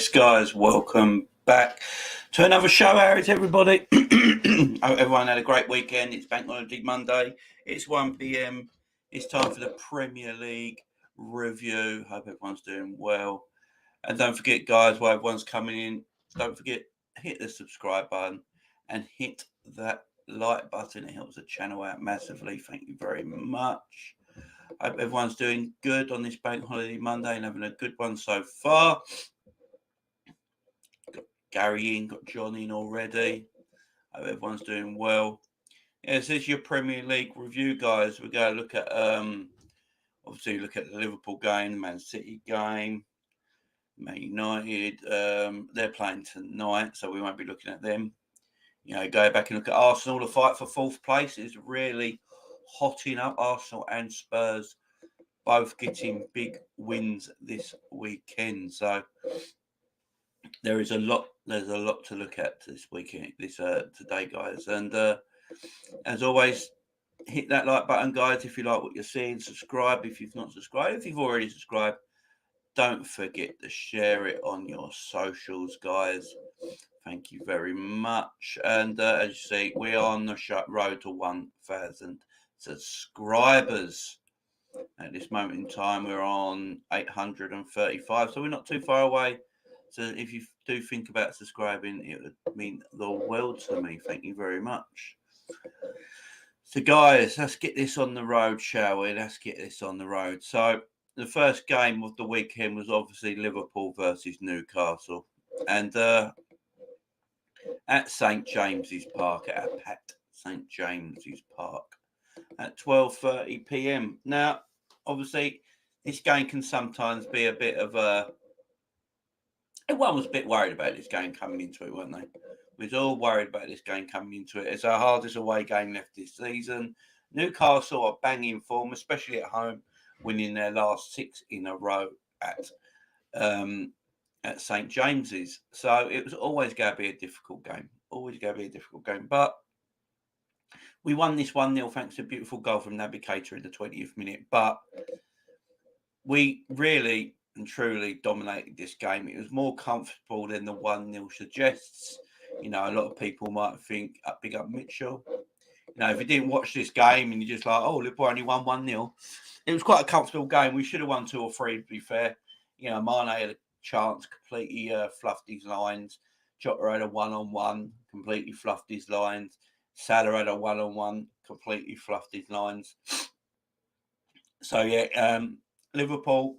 Yes, guys, welcome back to another show. How is everybody? I hope everyone had a great weekend. It's Bank Holiday Monday. It's 1 p.m. It's time for the Premier League review. Hope everyone's doing well. And don't forget, guys, while everyone's coming in, don't forget, hit the subscribe button and hit that like button. It helps the channel out massively. Thank you very much. I hope everyone's doing good on this Bank Holiday Monday and having a good one so far. Got Gary in, got John in already. I hope everyone's doing well. Yeah, this is your Premier League review, guys. We're going to look at, obviously, look at the Liverpool game, the Man City game, Man United. They're playing tonight, so we won't be looking at them. You know, go back and look at Arsenal. The fight for fourth place is really hotting up. Arsenal and Spurs both getting big wins this weekend. So there's a lot to look at this weekend, today, guys. And as always, hit that like button, guys, if you like what you're seeing. Subscribe if you've not subscribed. If you've already subscribed, don't forget to share it on your socials, guys. Thank you very much. And as you see, we are on the road to 1,000 subscribers. At this moment in time, we're on 835, so we're not too far away. So if you do think about subscribing, it would mean the world to me. Thank you very much. So, guys, let's get this on the road, shall we? Let's get this on the road. So the first game of the weekend was obviously Liverpool versus Newcastle. And at St. James's Park, at St. James's Park, at 12:30 p.m. Now, obviously, this game can sometimes be a bit of a... Everyone was a bit worried about this game coming into it, weren't they? We was all worried about this game coming into it. It's our hardest away game left this season. Newcastle are banging form, especially at home, winning their last 6 in a row at St. James's. So it was always going to be a difficult game. Always going to be a difficult game. But we won this 1-0 thanks to a beautiful goal from Naby Keita in the 20th minute. But we really and truly dominated this game. It was more comfortable than the 1-0 suggests. You know, a lot of people might think, big up Mitchell. You know, if you didn't watch this game and you're just like, oh, Liverpool only won 1-0, it was quite a comfortable game. We should have won 2 or 3, to be fair. You know, Mane had a chance, completely fluffed his lines. Jota had a one-on-one, completely fluffed his lines. Salah had a one-on-one, completely fluffed his lines. So, yeah, Liverpool,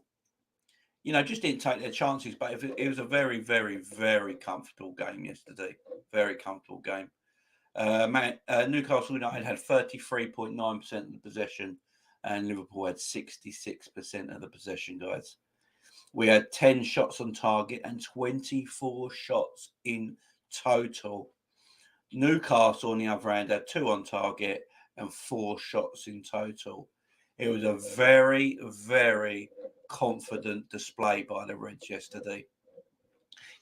you know, just didn't take their chances. But it was a very, very, very comfortable game yesterday. Very comfortable game. Newcastle United had 33.9% of the possession and Liverpool had 66% of the possession, guys. We had 10 shots on target and 24 shots in total. Newcastle, on the other hand, had 2 on target and 4 shots in total. It was a very, very confident display by the Reds yesterday.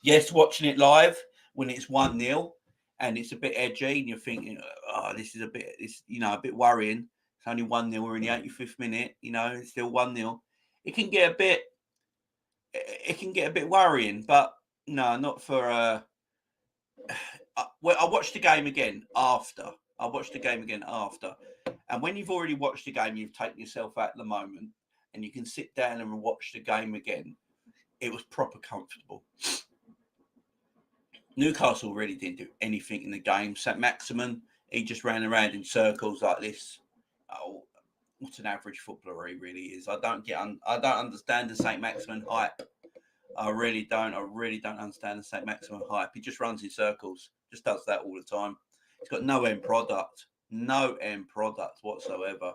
Yes, watching it live when it's 1-0 and it's a bit edgy and you're thinking, oh, this is a bit, a bit worrying. It's only 1-0. We're in the 85th minute. You know, it's still 1-0. It can get a bit worrying, but no, not for. Well, I watched the game again after. And when you've already watched the game, you've taken yourself out of the moment, and you can sit down and watch the game again. It was proper comfortable. Newcastle really didn't do anything in the game. St. Maximin, he just ran around in circles like this. Oh, what an average footballer he really is. I don't understand the St. Maximin hype. I really don't understand the St. Maximin hype. He just runs in circles. Just does that all the time. He's got no end product whatsoever.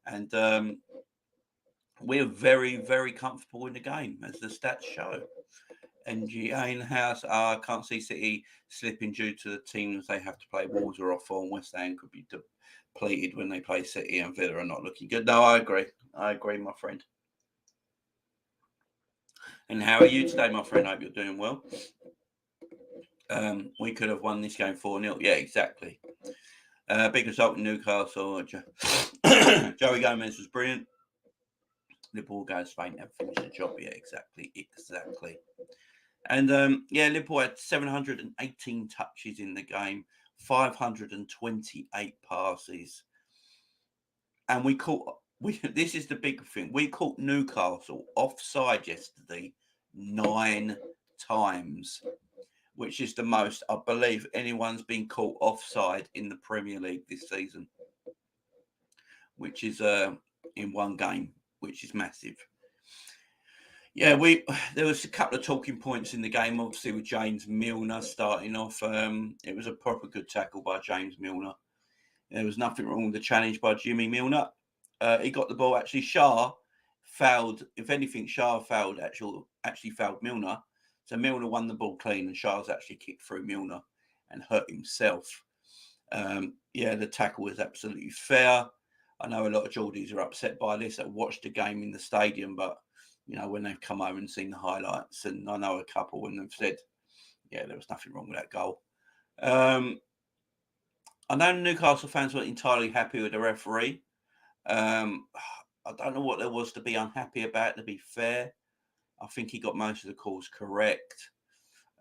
And we're very, very comfortable in the game, as the stats show. NGA in the house. I can't see City slipping due to the teams they have to play. Wolves are off on. West Ham could be depleted when they play City, and Villa are not looking good. No, I agree, my friend. And how are you today, my friend? I hope you're doing well. We could have won this game 4-0. Yeah, exactly. Big result in Newcastle. Joey Gomez was brilliant. Liverpool guys Spain have finished the job. Yeah, exactly. And Liverpool had 718 touches in the game, 528 passes, and we caught. This is the big thing. We caught Newcastle offside yesterday 9 times, which is the most I believe anyone's been caught offside in the Premier League this season, which is in one game, which is massive. Yeah, there was a couple of talking points in the game, obviously with James Milner starting off. It was a proper good tackle by James Milner. There was nothing wrong with the challenge by Jimmy Milner. He got the ball. Actually, Shah fouled. If anything, Shah fouled. Actually fouled Milner. So Milner won the ball clean, and Shah's actually kicked through Milner and hurt himself. The tackle was absolutely fair. I know a lot of Geordies are upset by this that watched the game in the stadium, but when they've come home and seen the highlights, and I know a couple and they've said, yeah, there was nothing wrong with that goal. I know Newcastle fans weren't entirely happy with the referee. I don't know what there was to be unhappy about, to be fair. I think he got most of the calls correct.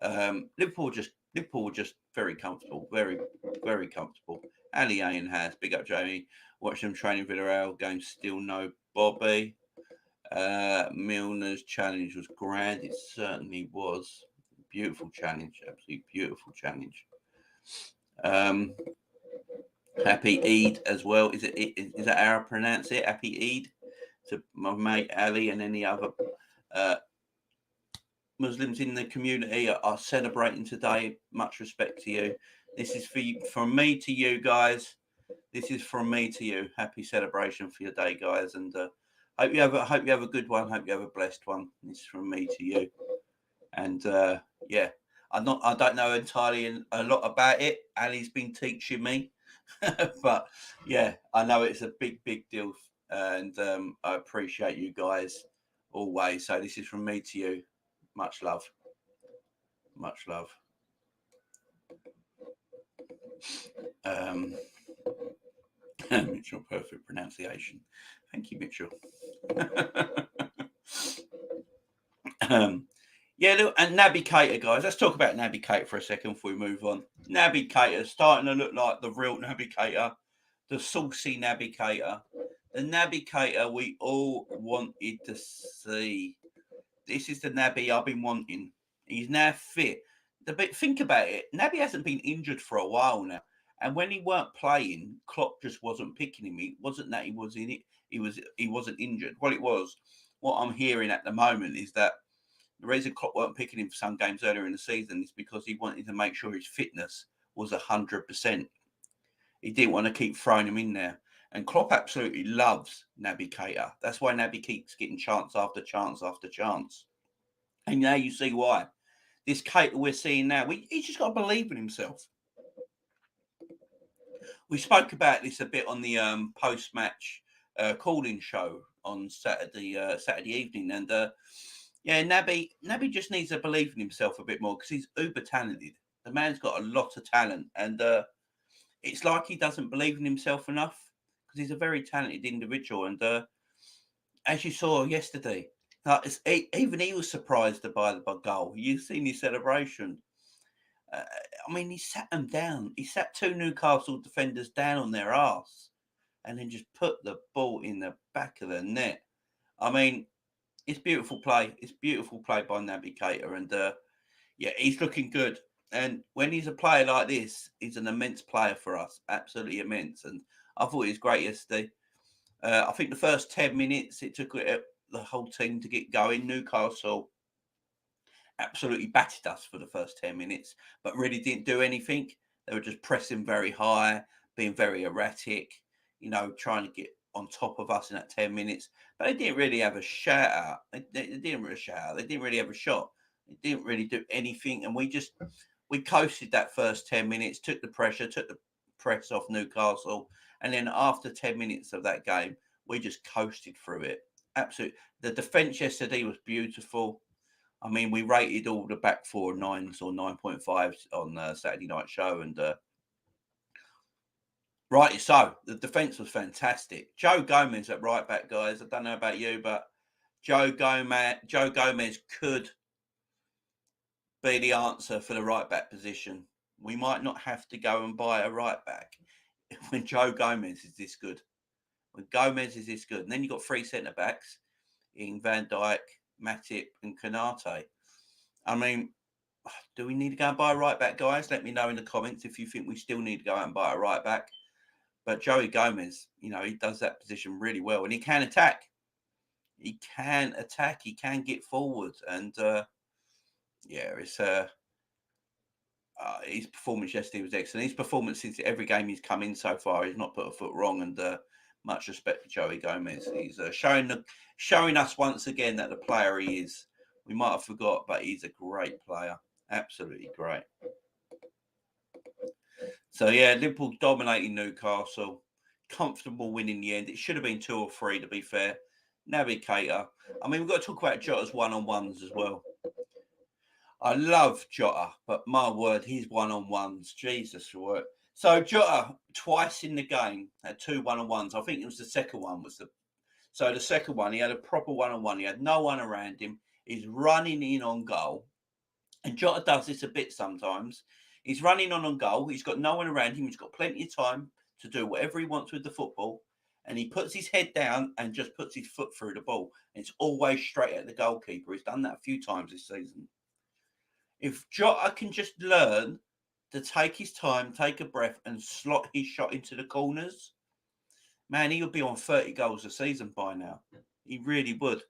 Liverpool were just very comfortable, very, very comfortable. Ali Ayn has, big up Jamie, watch them training Villarreal, game still no Bobby. Milner's challenge was grand. It certainly was. Beautiful challenge. Absolutely beautiful challenge. Happy Eid as well. Is that how I pronounce it? Happy Eid to my mate Ali and any other Muslims in the community are celebrating today. Much respect to you. This is from me to you guys. This is from me to you. Happy celebration for your day, guys, and hope you have a good one. Hope you have a blessed one. This is from me to you. And I don't know entirely a lot about it. Ali's been teaching me, but yeah, I know it's a big deal, and I appreciate you guys always. So this is from me to you. Much love. Much love. Mitchell, perfect pronunciation. Thank you, Mitchell. Look, and Naby Keita, guys. Let's talk about Naby Keita for a second before we move on. Naby Keita starting to look like the real Naby Keita, the saucy Naby Keita, the Naby Keita we all wanted to see. This is the Naby I've been wanting. He's now fit. Think about it. Naby hasn't been injured for a while now, and when he weren't playing, Klopp just wasn't picking him. It wasn't that he was in it. He wasn't injured. Well, it was. What I'm hearing at the moment is that the reason Klopp weren't picking him for some games earlier in the season is because he wanted to make sure his fitness was 100%. He didn't want to keep throwing him in there. And Klopp absolutely loves Naby Keita. That's why Naby keeps getting chance after chance after chance. And now you see why. This Keita we're seeing now, he's just got to believe in himself. We spoke about this a bit on the post-match call-in show on Saturday evening. And Naby just needs to believe in himself a bit more because he's uber talented. The man's got a lot of talent. And it's like he doesn't believe in himself enough because he's a very talented individual. And as you saw yesterday, even he was surprised by the goal. You've seen his celebration. He sat them down. He sat two Newcastle defenders down on their arse and then just put the ball in the back of the net. It's beautiful play. It's beautiful play by Naby Keita. And he's looking good. And when he's a player like this, he's an immense player for us. Absolutely immense. And I thought he was great yesterday. I think the first 10 minutes, it took the whole team to get going. Newcastle absolutely battered us for the first 10 minutes, but really didn't do anything. They were just pressing very high, being very erratic, trying to get on top of us in that 10 minutes. But they didn't really have a shout out. They didn't really shout out. They didn't really have a shot. They didn't really do anything. And we coasted that first 10 minutes, took the press off Newcastle. And then after 10 minutes of that game, we just coasted through it. Absolutely. The defence yesterday was beautiful. We rated all the back four 9s or 9.5s on Saturday night show. And rightly so. The defence was fantastic. Joe Gomez at right back, guys. I don't know about you, but Joe Gomez could be the answer for the right back position. We might not have to go and buy a right back when Joe Gomez is this good. When Gomez is this good. And then you've got 3 centre backs in Van Dijk, Matip, and Konate. I mean, do we need to go and buy a right back, guys? Let me know in the comments if you think we still need to go out and buy a right back. But Joey Gomez, you know, he does that position really well, and he can attack. He can attack. He can get forward, and it's his performance yesterday was excellent. His performance since every game he's come in so far, he's not put a foot wrong, and much respect for Joey Gomez. He's showing us once again that the player he is. We might have forgot, but he's a great player. Absolutely great. So, yeah, Liverpool dominating Newcastle. Comfortable win in the end. It should have been 2 or 3, to be fair. Naby Keita. I mean, we've got to talk about Jota's one-on-ones as well. I love Jota, but my word, his one-on-ones. Jesus, what? So, Jota, twice in the game, had 2 one-on-ones. I think it was the second one. So, the second one, he had a proper one-on-one. He had no one around him. He's running in on goal. And Jota does this a bit sometimes. He's running on goal. He's got no one around him. He's got plenty of time to do whatever he wants with the football. And he puts his head down and just puts his foot through the ball. And it's always straight at the goalkeeper. He's done that a few times this season. If Jota can just learn to take his time, take a breath, and slot his shot into the corners, man, he would be on 30 goals a season by now. He really would.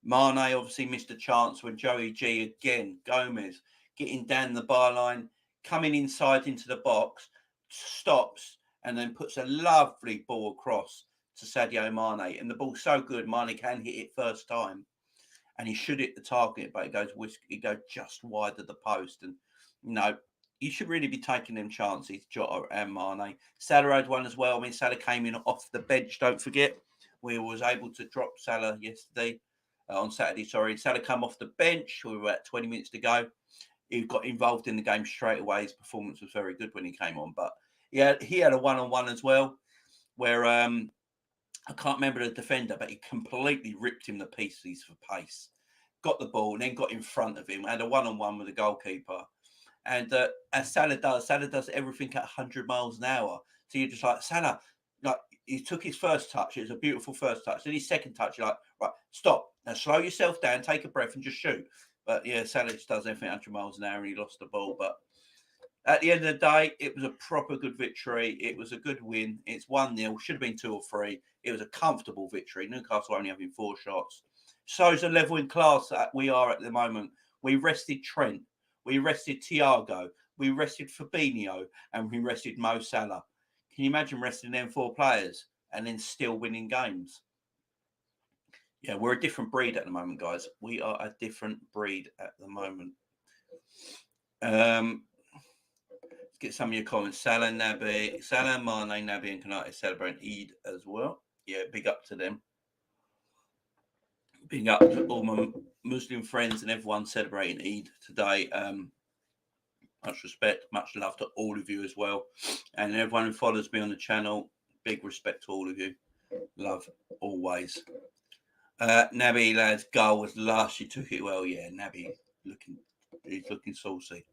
Mane obviously missed a chance when Joey G again, Gomez, getting down the byline, coming inside into the box, stops, and then puts a lovely ball across to Sadio Mane. And the ball's so good, Mane can hit it first time. And he should hit the target, but it goes just wide of the post. And, you know, you should really be taking them chances, Jota and Mane. Salah had one as well. I mean, Salah came in off the bench, don't forget. We was able to drop Salah yesterday, on Saturday, sorry. Salah come off the bench. We were at 20 minutes to go. He got involved in the game straight away. His performance was very good when he came on. But he had a one-on-one as well, where I can't remember the defender, but he completely ripped him to pieces for pace. Got the ball and then got in front of him. Had a one-on-one with the goalkeeper. And as Salah does everything at 100 miles an hour. So you're just like, Salah, like, he took his first touch. It was a beautiful first touch. Then his second touch, you're like, right, stop. Now slow yourself down, take a breath and just shoot. But yeah, Salah just does everything 100 miles an hour and he lost the ball. But at the end of the day, it was a proper good victory. It was a good win. It's 1-0. Should have been 2 or 3. It was a comfortable victory. Newcastle only having 4 shots. Shows the level in class that we are at the moment. We rested Trent. We rested Thiago. We rested Fabinho. And we rested Mo Salah. Can you imagine resting them 4 players and then still winning games? Yeah, we're a different breed at the moment, guys. We are a different breed at the moment. Let's get some of your comments. Salah, Mane, Naby, and Konate celebrating Eid as well. Yeah, big up to them. Big up to all my Muslim friends and everyone celebrating Eid today. Much respect, much love to all of you as well. And everyone who follows me on the channel, big respect to all of you. Love always. Naby, lads, goal was last. She took it well. Yeah, Naby he's looking saucy.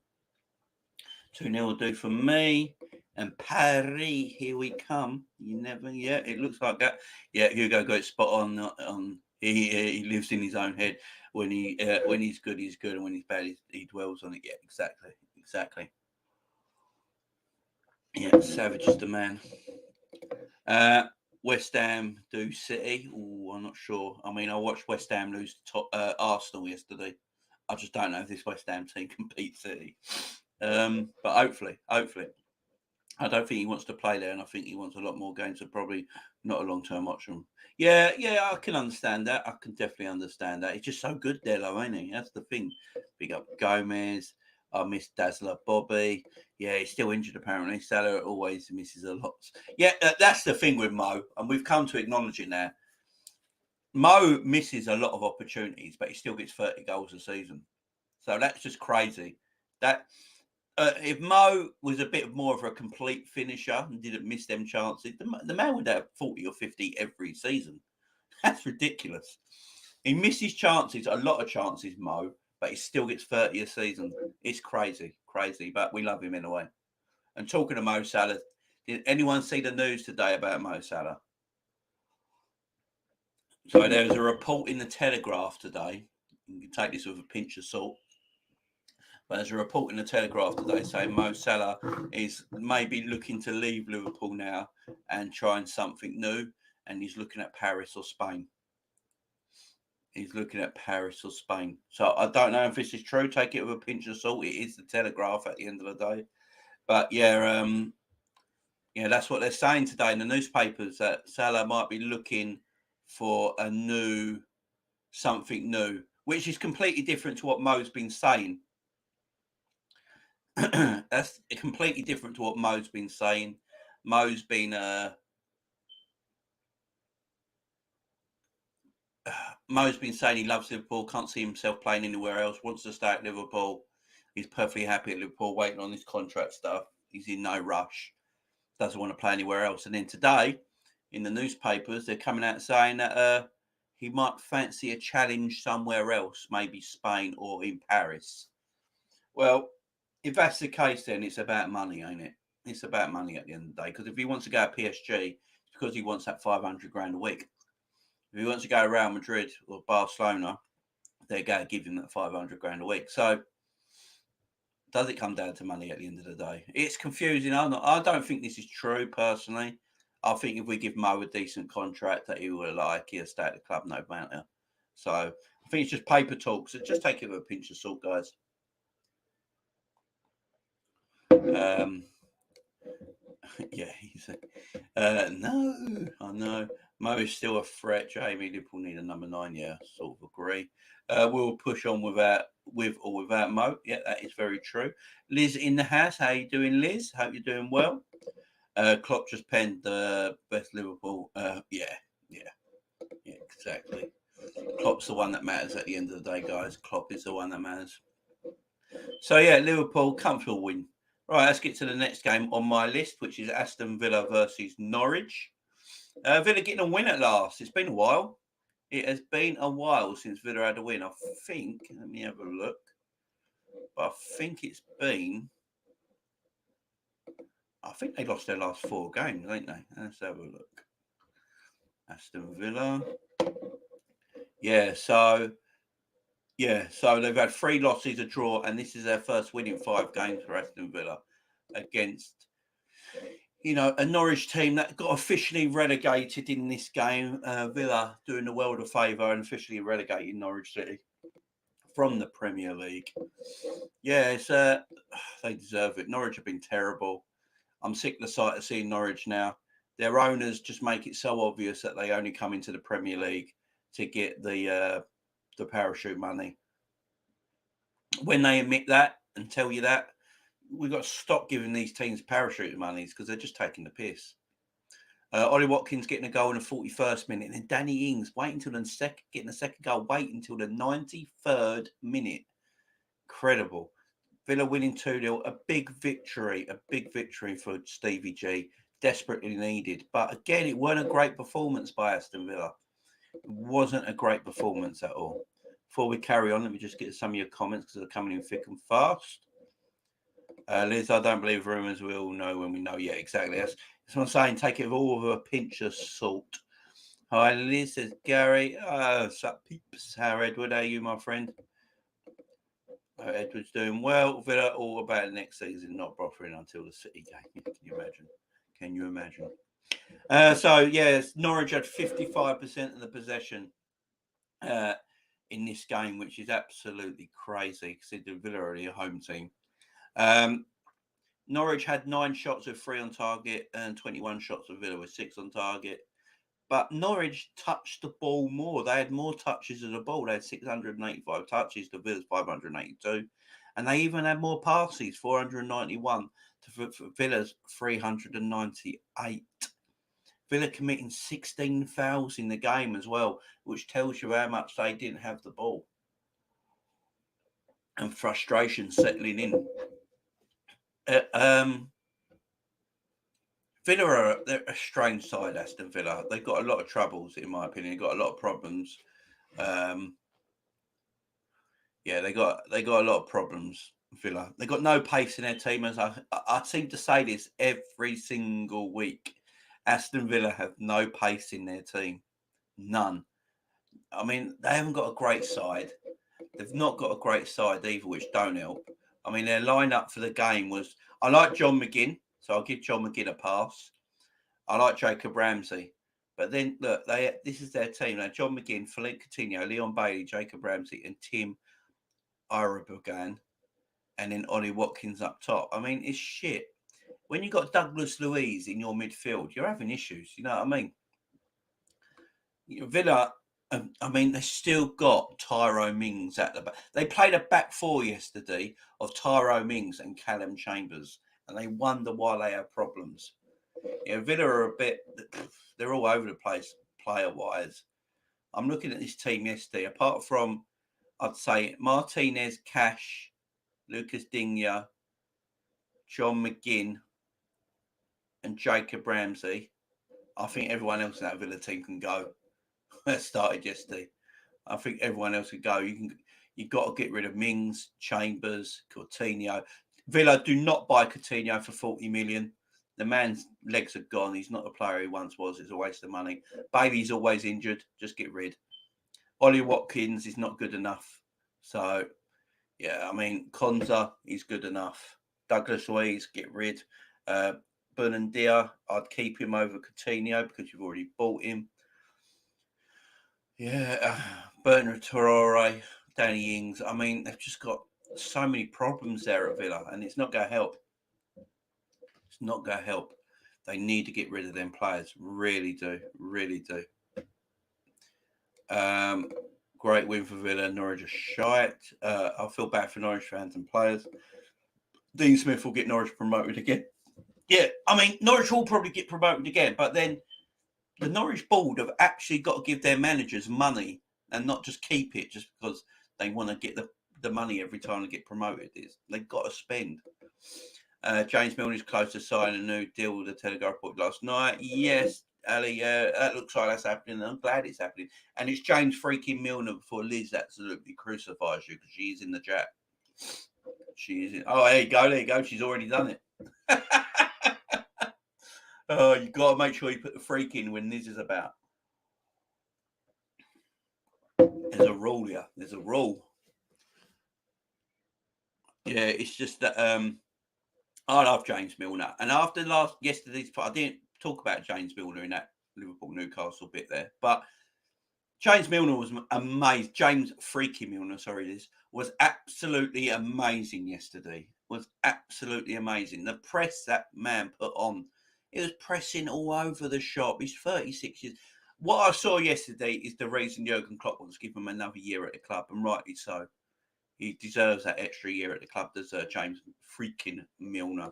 2-0 will do for me. And Paris, here we come. It looks like that. Yeah, Hugo got it spot on. He lives in his own head. When he's good, he's good, and when he's bad, he dwells on it. Yeah, exactly. Yeah, Savage is the man. West Ham do City. Oh, I'm not sure. I mean, I watched West Ham lose to Arsenal yesterday. I just don't know if this West Ham team can beat City. But hopefully. I don't think he wants to play there, and I think he wants a lot more games, so probably not a long-term option. Yeah, I can understand that. I can definitely understand that. He's just so good there, though, ain't he? That's the thing. Big up Gomez. I miss Dazzler Bobby. Yeah, he's still injured, apparently. Salah always misses a lot. Yeah, that's the thing with Mo, and we've come to acknowledge it now. Mo misses a lot of opportunities, but he still gets 30 goals a season. So that's just crazy. If Mo was a bit more of a complete finisher and didn't miss them chances, the man would have 40 or 50 every season. That's ridiculous. He misses chances, a lot of chances, Mo, but he still gets 30 a season. It's crazy, but we love him anyway. And talking to Mo Salah, did anyone see the news today about Mo Salah? So there was a report in the Telegraph today. You can take this with a pinch of salt. But there's a report in the Telegraph today saying Mo Salah is maybe looking to leave Liverpool now and trying something new. And he's looking at Paris or Spain. So I don't know if this is true. Take it with a pinch of salt. It is the Telegraph at the end of the day. But yeah, that's what they're saying today in the newspapers, that Salah might be looking for something new, which is completely different to what Mo's been saying. That's completely different to what Mo's been saying. Mo's been saying he loves Liverpool, can't see himself playing anywhere else, wants to stay at Liverpool. He's perfectly happy at Liverpool, waiting on this contract stuff. He's in no rush, doesn't want to play anywhere else. And then today, in the newspapers, they're coming out saying that he might fancy a challenge somewhere else, maybe Spain or in Paris. Well, if that's the case, then it's about money, ain't it? It's about money at the end of the day. Because if he wants to go to PSG, it's because he wants that 500 grand a week. If he wants to go to Real Madrid or Barcelona, they're going to give him that 500 grand a week. So does it come down to money at the end of the day? It's confusing. I don't think this is true, personally. I think if we give Mo a decent contract that he will like, he'll stay at the club no matter. So I think it's just paper talk. So just take it with a pinch of salt, guys. Yeah, he's no, I know. Mo is still a threat, Jamie. Liverpool need a number 9. Yeah, sort of agree. We'll push on with or without Mo. Yeah, that is very true. Liz in the house. How you doing, Liz? Hope you're doing well. Klopp just penned the best Liverpool. Yeah, exactly. Klopp's the one that matters at the end of the day, guys. Klopp is the one that matters. So yeah, Liverpool, comfortable win. Right, let's get to the next game on my list, which is Aston Villa versus Norwich. Villa getting a win at last. It's been a while. It has been a while since Villa had a win. I think, let me have a look. I think they lost their last 4 games, ain't they? Let's have a look. Aston Villa. So they've had 3 losses, a draw, and this is their first win in 5 games for Aston Villa against, a Norwich team that got officially relegated in this game. Villa doing the world a favour and officially relegating Norwich City from the Premier League. Yeah, they deserve it. Norwich have been terrible. I'm sick of the sight of seeing Norwich now. Their owners just make it so obvious that they only come into the Premier League to get the parachute money. When they admit that and tell you that, we've got to stop giving these teams parachute monies because they're just taking the piss. Ollie Watkins getting a goal in the 41st minute, and then Danny Ings waiting until getting the second goal, wait until the 93rd minute. Incredible. Villa winning 2-0, a big victory for Stevie G, desperately needed. But again, it wasn't a great performance by Aston Villa. It wasn't a great performance at all. Before we carry on, let me just get some of your comments because they're coming in thick and fast. Liz, I don't believe rumours. We all know when we know. Yeah, exactly. That's what I'm saying. Take it all with a pinch of salt. Hi, Liz, says Gary. Sup, peeps. How Edward are you, my friend? Edward's doing well. Villa all about next season, not bothering until the City game. Can you imagine? Norwich had 55% of the possession in this game, which is absolutely crazy considering Villa are a home team. Norwich had 9 shots with 3 on target and 21 shots with Villa with 6 on target. But Norwich touched the ball more. They had more touches of the ball. They had 685 touches to Villa's 582. And they even had more passes, 491 to Villa's 398. Villa committing 16 fouls in the game as well, which tells you how much they didn't have the ball. And frustration settling in. Villa they're a strange side, Aston Villa. They've got a lot of troubles, in my opinion. They've got a lot of problems. Yeah, they got a lot of problems. Villa. They got no pace in their team. As I seem to say this every single week. Aston Villa have no pace in their team. None. I mean, they haven't got a great side. They've not got a great side either, which don't help. I mean, their lineup for the game was. I like John McGinn, so I'll give John McGinn a pass. I like Jacob Ramsey. But then look, this is their team. Now John McGinn, Philippe Coutinho, Leon Bailey, Jacob Ramsey, and Tim Irabugan, and then Ollie Watkins up top. I mean, it's shit. When you got Douglas Luiz in your midfield, you're having issues. You know what I mean? Villa, I mean, they still got Tyrone Mings at the back. They played a back four yesterday of Tyrone Mings and Callum Chambers, and they wonder why they have problems. Villa are a bit, they're all over the place player-wise. I'm looking at this team yesterday, apart from, I'd say, Martinez, Cash, Lucas Digne, John McGinn, and Jacob Ramsey. I think everyone else in that Villa team can go. That started yesterday. I think everyone else can go. You've got to get rid of Mings, Chambers, Coutinho. Villa, do not buy Coutinho for 40 million. The man's legs are gone. He's not the player he once was. It's a waste of money. Bailey's always injured. Just get rid. Ollie Watkins is not good enough. So, yeah, I mean, Konza is good enough. Douglas Luiz, get rid. Bernardia, I'd keep him over Coutinho because you've already bought him. Yeah, Bernard Traore, Danny Ings. I mean, they've just got so many problems there at Villa, and it's not going to help. It's not going to help. They need to get rid of them players. Really do. Really do. Great win for Villa. Norwich are shite. I feel bad for Norwich fans and players. Dean Smith will get Norwich promoted again. Yeah, I mean, Norwich will probably get promoted again, but then the Norwich board have actually got to give their managers money and not just keep it just because they want to get the money every time they get promoted. They've got to spend. James Milner is close to signing a new deal with the Telegraph report last night. Yes, Ali, that looks like that's happening. I'm glad it's happening. And it's James freaking Milner before Liz absolutely crucifies you because she's in the chat. She is in. Oh, there you go. There you go. She's already done it. Oh, you got to make sure you put the freak in when this is about. There's a rule here. There's a rule. Yeah, it's just that I love James Milner. And after yesterday's, I didn't talk about James Milner in that Liverpool Newcastle bit there, but James Milner was amazing. James freaking Milner, sorry, this was absolutely amazing yesterday. Was absolutely amazing. The press that man put on. He was pressing all over the shop. He's 36 years. What I saw yesterday is the reason Jurgen Klopp wants to give him another year at the club, and rightly so. He deserves that extra year at the club, does James freaking Milner.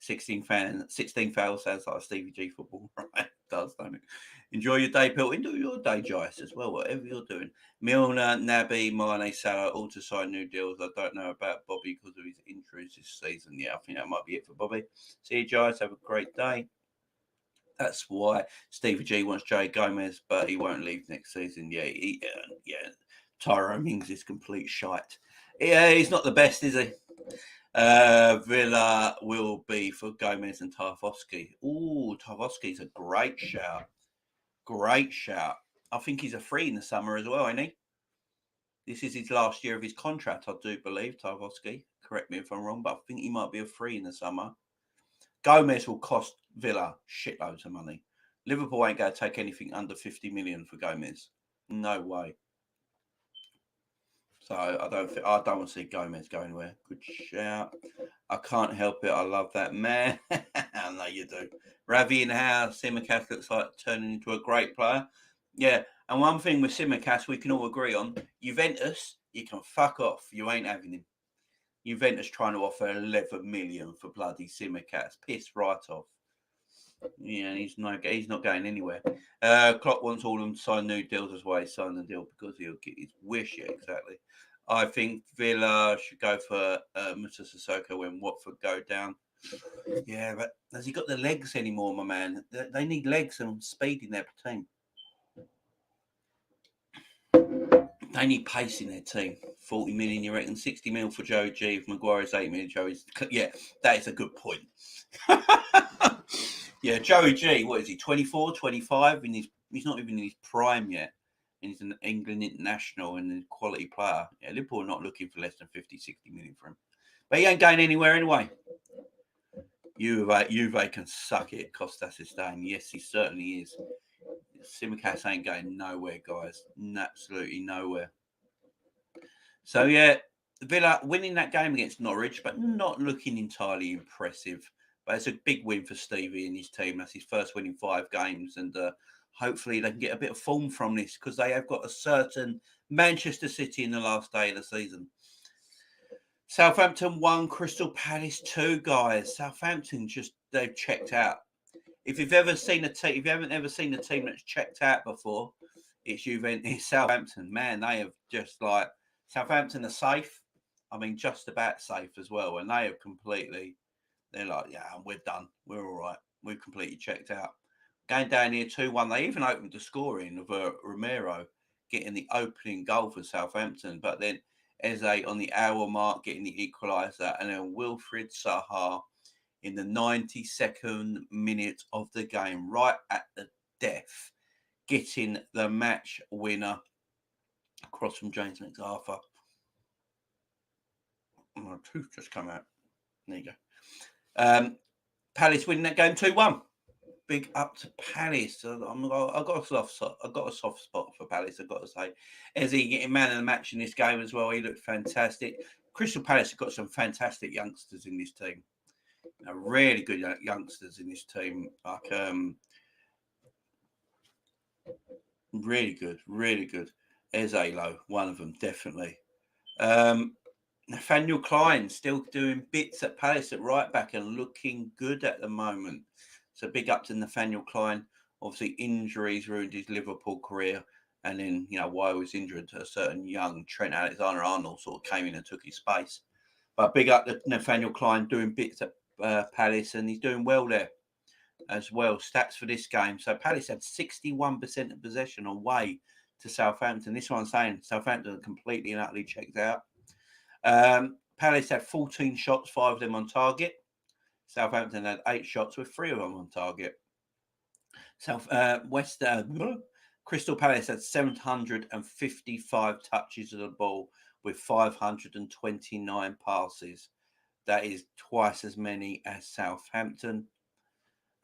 16 fouls sounds like a Stevie G football, right? It does, don't it? Enjoy your day, Bill. Enjoy your day, Joyce, as well, whatever you're doing. Milner, Naby, Mane, Salah, all to sign new deals. I don't know about Bobby because of his injuries this season. Yeah, I think that might be it for Bobby. See you, Joyce. Have a great day. That's why Stevie G wants Jay Gomez, but he won't leave next season. Yeah, Tyrone Mings is complete shite. Yeah, he's not the best, is he? Villa will be for Gomez and Tarkowski. Ooh, Tarkowski's a great shout. Great shout. I think he's a free in the summer as well, ain't he? This is his last year of his contract, I do believe, Tarkowski. Correct me if I'm wrong, but I think he might be a free in the summer. Gomez will cost Villa shitloads of money. Liverpool ain't going to take anything under 50 million for Gomez. No way. So I don't want to see Gomez go anywhere. Good shout. I can't help it. I love that man. I know you do. Ravi in the house. Simicast looks like turning into a great player. Yeah. And one thing with Simicast we can all agree on, Juventus, you can fuck off. You ain't having him. Juventus trying to offer 11 million for bloody Simicast. Piss right off. Yeah, he's not going anywhere. Klopp wants all of them to sign new deals as well. He signed the deal because he'll get his wish. Yeah, exactly. I think Villa should go for Musa Sissoko when Watford go down. Yeah, but has he got the legs anymore, my man? They need legs and speed in their team. They need pace in their team. 40 million, you reckon? 60 million for Joey G. If Maguire's 8 million, Joey's... Yeah, that is a good point. Yeah, Joey G, what is he, 24, 25? He's not even in his prime yet. And he's an England international and a quality player. Yeah, Liverpool are not looking for less than 50, 60 million for him. But he ain't going anywhere anyway. Juve can suck it, Costas is saying. Yes, he certainly is. Tsimikas ain't going nowhere, guys. Absolutely nowhere. So, yeah, Villa winning that game against Norwich, but not looking entirely impressive. But it's a big win for Stevie and his team. That's his first win in 5 games. And hopefully they can get a bit of form from this because they have got a certain Manchester City in the last day of the season. Southampton 1, Crystal Palace 2, guys. Southampton they've checked out. If you haven't ever seen a team that's checked out before, it's Southampton. Man, they have just Southampton are safe. I mean, just about safe as well. And they have they're like, yeah, we're done. We're all right. We've completely checked out. Going down here 2-1. They even opened the scoring of Romero getting the opening goal for Southampton. But then Eze on the hour mark getting the equaliser. And then Wilfried Zaha in the 92nd minute of the game, right at the death, getting the match winner across from James McArthur. My tooth just come out. There you go. Palace winning that game 2-1. Big up to Palace. I've got a soft spot for Palace, I've got to say. Eze getting man of the match in this game as well. He looked fantastic. Crystal Palace have got some fantastic youngsters in this team. Really good youngsters in this team. Really good. Eze, one of them, definitely. Nathaniel Klein still doing bits at Palace at right back and looking good at the moment. So big up to Nathaniel Klein. Obviously, injuries ruined his Liverpool career. And then, while he was injured, a certain young Trent Alexander-Arnold sort of came in and took his space. But big up to Nathaniel Klein doing bits at Palace, and he's doing well there as well. Stats for this game. So Palace had 61% of possession away to Southampton. This one's saying Southampton completely and utterly checked out. Palace had 14 shots, 5 of them on target. Southampton had 8 shots with 3 of them on target. Crystal Palace had 755 touches of the ball with 529 passes. That is twice as many as Southampton.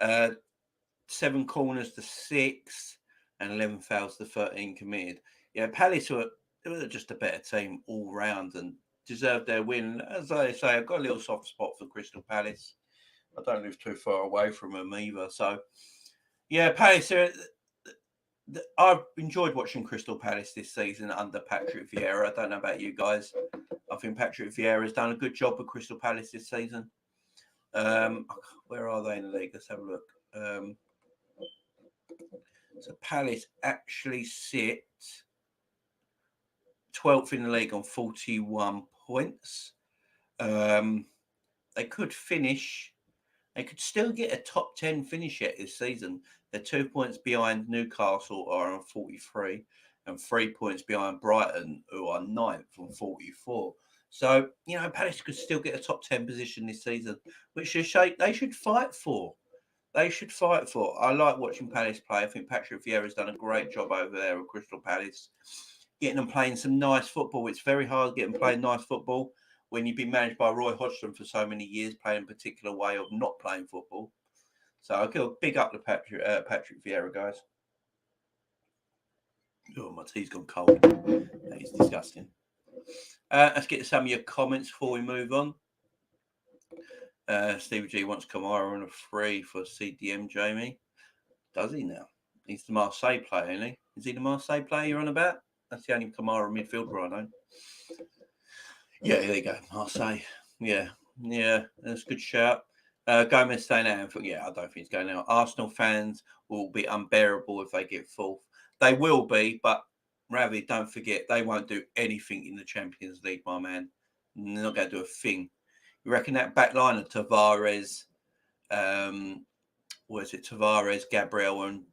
7 corners to 6 and 11 fouls to 13 committed. Yeah, Palace were just a better team all round and deserved their win. As I say, I've got a little soft spot for Crystal Palace. I don't live too far away from them either. So, yeah, Palace. I've enjoyed watching Crystal Palace this season under Patrick Vieira. I don't know about you guys. I think Patrick Vieira has done a good job with Crystal Palace this season. Where are they in the league? Let's have a look. So Palace actually sit 12th in the league on 41 points. They could still get a top 10 finish yet this season. They're 2 points behind Newcastle, are on 43, and 3 points behind Brighton, who are 9th on 44. So, Palace could still get a top 10 position this season, which they should fight for. I like watching Palace play. I think Patrick Vieira's done a great job over there at Crystal Palace, getting them playing some nice football. It's very hard getting playing nice football when you've been managed by Roy Hodgson for so many years, playing a particular way of not playing football. So I'll give a big up to Patrick Vieira, guys. Oh, my tea's gone cold. That is disgusting. Let's get to some of your comments before we move on. Stevie G wants Kamara on a free for CDM, Jamie. Does he now? He's the Marseille player, isn't he? Is he the Marseille player you're on about? That's the only Kamara midfielder I know. Yeah, there you go. Marseille. Yeah, that's a good shout. Gomez staying out. Yeah, I don't think he's going out. Arsenal fans will be unbearable if they get fourth. They will be, but Ravi, don't forget, they won't do anything in the Champions League, my man. They're not going to do a thing. You reckon that back line of Tavares, Tavares, Gabriel, and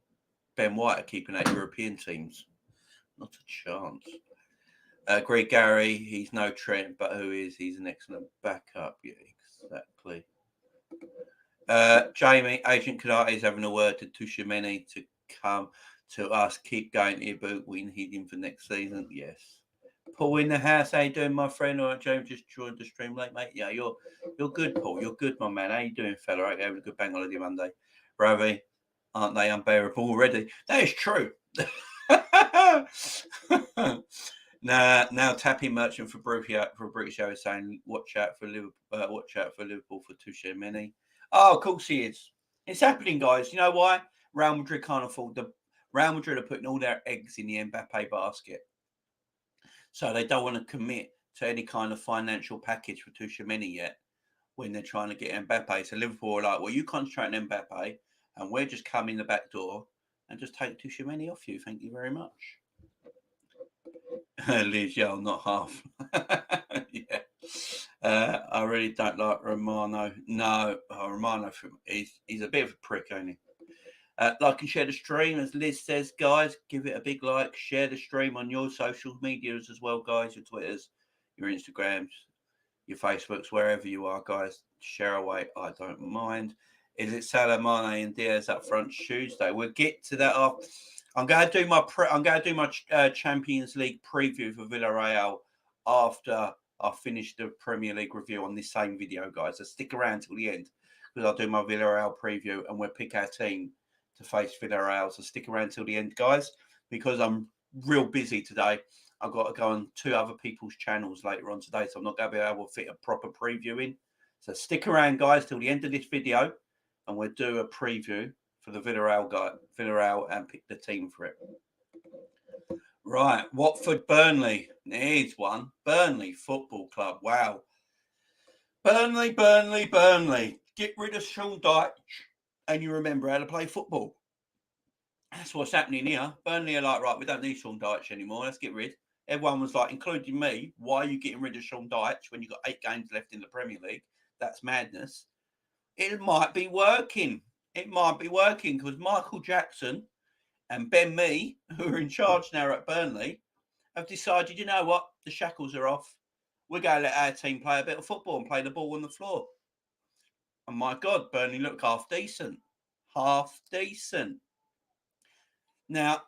Ben White are keeping out European teams? Not a chance. Agree, Gary. He's no Trent, but who is? He's an excellent backup. Yeah, exactly. Jamie, Agent Kadate is having a word to Tushimeni to come to us. Keep going, Ibu. We need him for next season. Yes. Paul in the house. How you doing, my friend? All right, James, just joined the stream late, mate. Yeah, you're good, Paul. You're good, my man. How you doing, fella? Right, having a good bank holiday Monday. Ravi, aren't they unbearable already? That is true. Now tapping merchant for British Airways saying watch out for Liverpool for Tuchel. Oh, of course he is. It's happening, guys. You know why? Real Madrid can't afford Real Madrid are putting all their eggs in the Mbappe basket, so they don't want to commit to any kind of financial package for Tuchel yet when they're trying to get Mbappe. So Liverpool are like, well, you concentrate on Mbappe, and we're just coming the back door and just take Tuchel off you. Thank you very much. Liz, yeah, not half. Yeah. I really don't like Romano. No, Romano, he's a bit of a prick, ain't he? Like and share the stream, as Liz says, guys. Give it a big like. Share the stream on your social medias as well, guys. Your Twitters, your Instagrams, your Facebooks, wherever you are, guys. Share away. I don't mind. Is it Salah, Mane, and Diaz up front Tuesday? We'll get to that after. I'm going to do my Champions League preview for Villarreal after I finish the Premier League review on this same video, guys. So stick around till the end because I'll do my Villarreal preview and we'll pick our team to face Villarreal. So stick around till the end, guys, because I'm real busy today. I've got to go on 2 other people's channels later on today, so I'm not going to be able to fit a proper preview in. So stick around, guys, till the end of this video, and we'll do a preview for the Villarreal and pick the team for it. Right, Watford, Burnley. There's one. Burnley Football Club. Wow. Burnley. Get rid of Sean Dyche, and you remember how to play football. That's what's happening here. Burnley are like, right, we don't need Sean Dyche anymore. Let's get rid. Everyone was like, including me, why are you getting rid of Sean Dyche when you've got 8 games left in the Premier League? That's madness. It might be working. Because Michael Jackson and Ben Mee, who are in charge now at Burnley, have decided, you know what? The shackles are off. We're going to let our team play a bit of football and play the ball on the floor. And my God, Burnley look half decent. Now,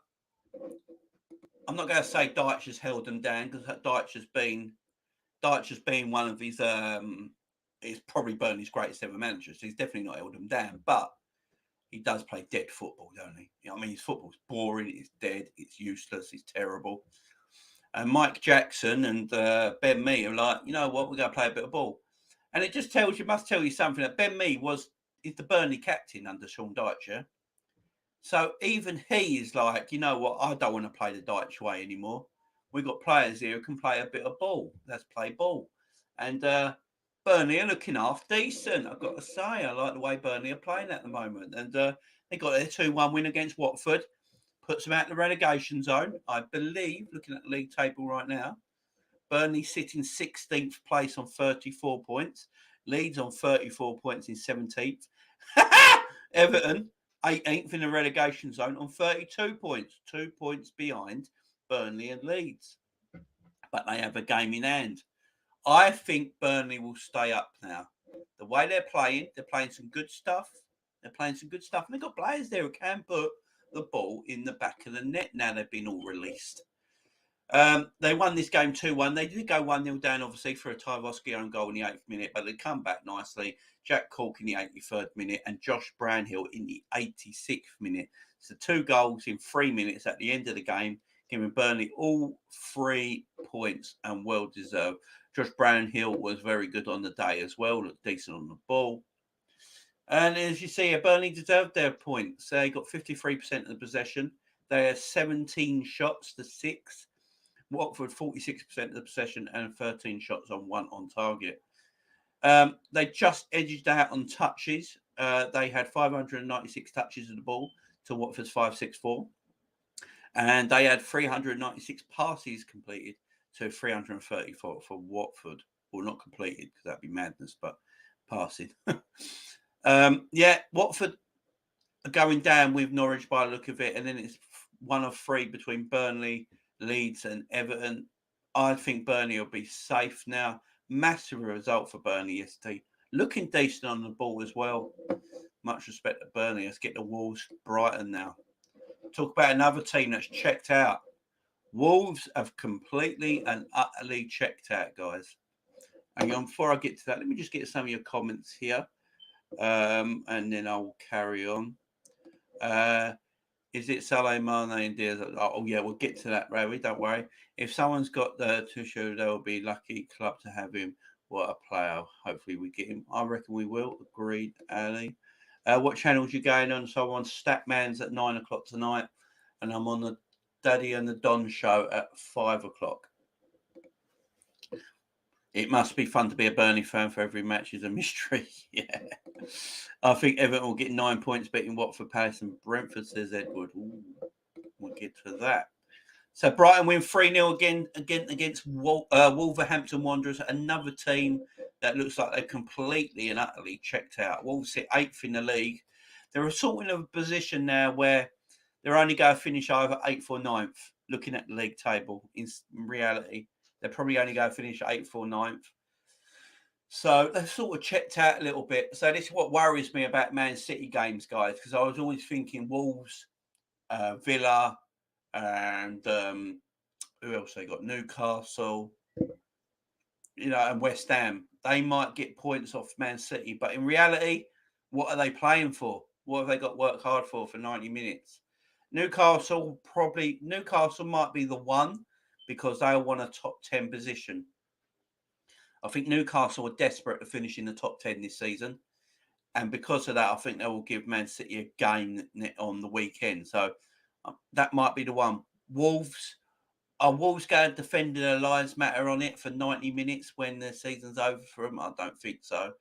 I'm not going to say Dyche has held them down because Dyche has been one of his is probably Burnley's greatest ever manager. So he's definitely not held them down, but he does play dead football, don't he? You know, I mean, his football's boring, it's dead, it's useless, it's terrible. And Mike Jackson and Ben Mee are like, you know what, we're going to play a bit of ball. And it just must tell you something that Ben Mee is the Burnley captain under Sean Dyche, yeah? So even he is like, you know what, I don't want to play the Dyche way anymore. We've got players here who can play a bit of ball. Let's play ball. And Burnley are looking half decent, I've got to say. I like the way Burnley are playing at the moment. And they got their 2-1 win against Watford. Puts them out in the relegation zone, I believe, looking at the league table right now. Burnley sitting 16th place on 34 points. Leeds on 34 points in 17th. Everton, 18th in the relegation zone on 32 points. 2 points behind Burnley and Leeds. But they have a game in hand. I think Burnley will stay up now. The way they're playing some good stuff. And they've got players there who can put the ball in the back of the net now they've been all released. They won this game 2-1. They did go 1-0 down, obviously, for a Tyvosky own goal in the 8th minute, but they come back nicely. Jack Cork in the 83rd minute and Josh Brownhill in the 86th minute. So 2 goals in 3 minutes at the end of the game, giving Burnley all 3 points and well deserved. Josh Brownhill was very good on the day as well, looked decent on the ball. And as you see, Burnley deserved their points. They got 53% of the possession. They had 17 shots to 6. Watford 46% of the possession and 13 shots on 1 on target. They just edged out on touches. They had 596 touches of the ball to Watford's 564. And they had 396 passes completed to 334 for Watford. Well, not completed because that'd be madness, but passing. Watford are going down with Norwich by the look of it. And then it's 1 of 3 between Burnley, Leeds and Everton. I think Burnley will be safe now. Massive result for Burnley yesterday. Looking decent on the ball as well. Much respect to Burnley. Let's get the Wolves. Brighton now. Talk about another team that's checked out. Wolves have completely and utterly checked out, guys. And before I get to that, let me just get some of your comments here. And then I'll carry on. Is it Salah, Mane and Diaz? Oh, yeah, we'll get to that, Ravi. Don't worry. If someone's got the Tuchel, they'll be lucky club to have him. What a player. Hopefully we get him. I reckon we will. Agreed, Ali. What channels you going on? So I'm on Statman's at 9 o'clock tonight. And I'm on the Daddy and the Don show at 5 o'clock. It must be fun to be a Burnley fan for every match is a mystery. Yeah. I think Everton will get 9 points beating Watford, Palace and Brentford, says Edward. Ooh, we'll get to that. So Brighton win 3-0 again against Wolverhampton Wanderers, another team that looks like they're completely and utterly checked out. Wolves sit 8th in the league. They're sort of in a position now where they're only going to finish either 8th or 9th, looking at the league table. In reality, they're probably only going to finish 8th or 9th. So they've sort of checked out a little bit. So this is what worries me about Man City games, guys, because I was always thinking Wolves, Villa, and who else they got? Newcastle, and West Ham. They might get points off Man City, but in reality, what are they playing for? What have they got to work hard for 90 minutes? Newcastle might be the one because they'll want a top 10 position. I think Newcastle are desperate to finish in the top 10 this season. And because of that, I think they will give Man City a game on the weekend. So that might be the one. Wolves. Are Wolves going to defend their lives matter on it for 90 minutes when the season's over for them? I don't think so.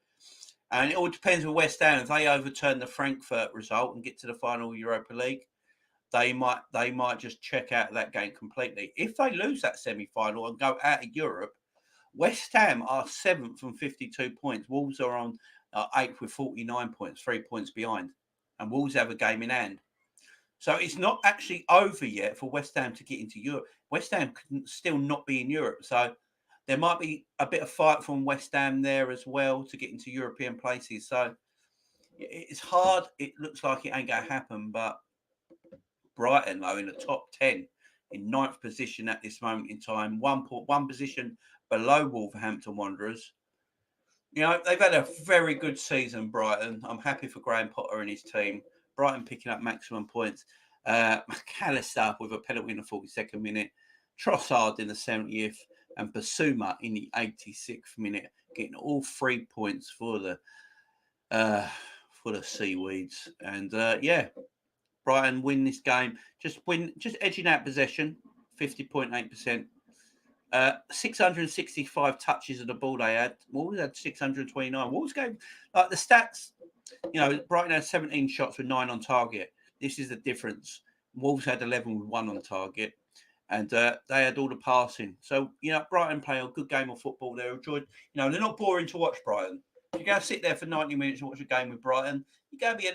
And it all depends with West Ham. If they overturn the Frankfurt result and get to the final Europa League, they might just check out that game completely. If they lose that semi-final and go out of Europe, West Ham are 7th from 52 points. Wolves are on 8th with 49 points, 3 points behind. And Wolves have a game in hand. So it's not actually over yet for West Ham to get into Europe. West Ham could still not be in Europe. So there might be a bit of fight from West Ham there as well to get into European places. So it's hard. It looks like it ain't going to happen. But Brighton, though, in the top 10, in 9th position at this moment in time, one position below Wolverhampton Wanderers. They've had a very good season, Brighton. I'm happy for Graham Potter and his team. Brighton picking up maximum points. McAllister with a penalty in the 42nd minute. Trossard in the 70th. And Basuma in the 86th minute. Getting all 3 points for the Seaweeds. And, Brighton win this game. Just edging out possession. 50.8%. 665 touches of the ball they had. Wolves had 629. Wolves gave, like the stats, Brighton had 17 shots with 9 on target. This is the difference. Wolves had 11 with 1 on target. And they had all the passing. So, Brighton play a good game of football. They're enjoyed. They're not boring to watch, Brighton. If you go sit there for 90 minutes and watch a game with Brighton, you're going to be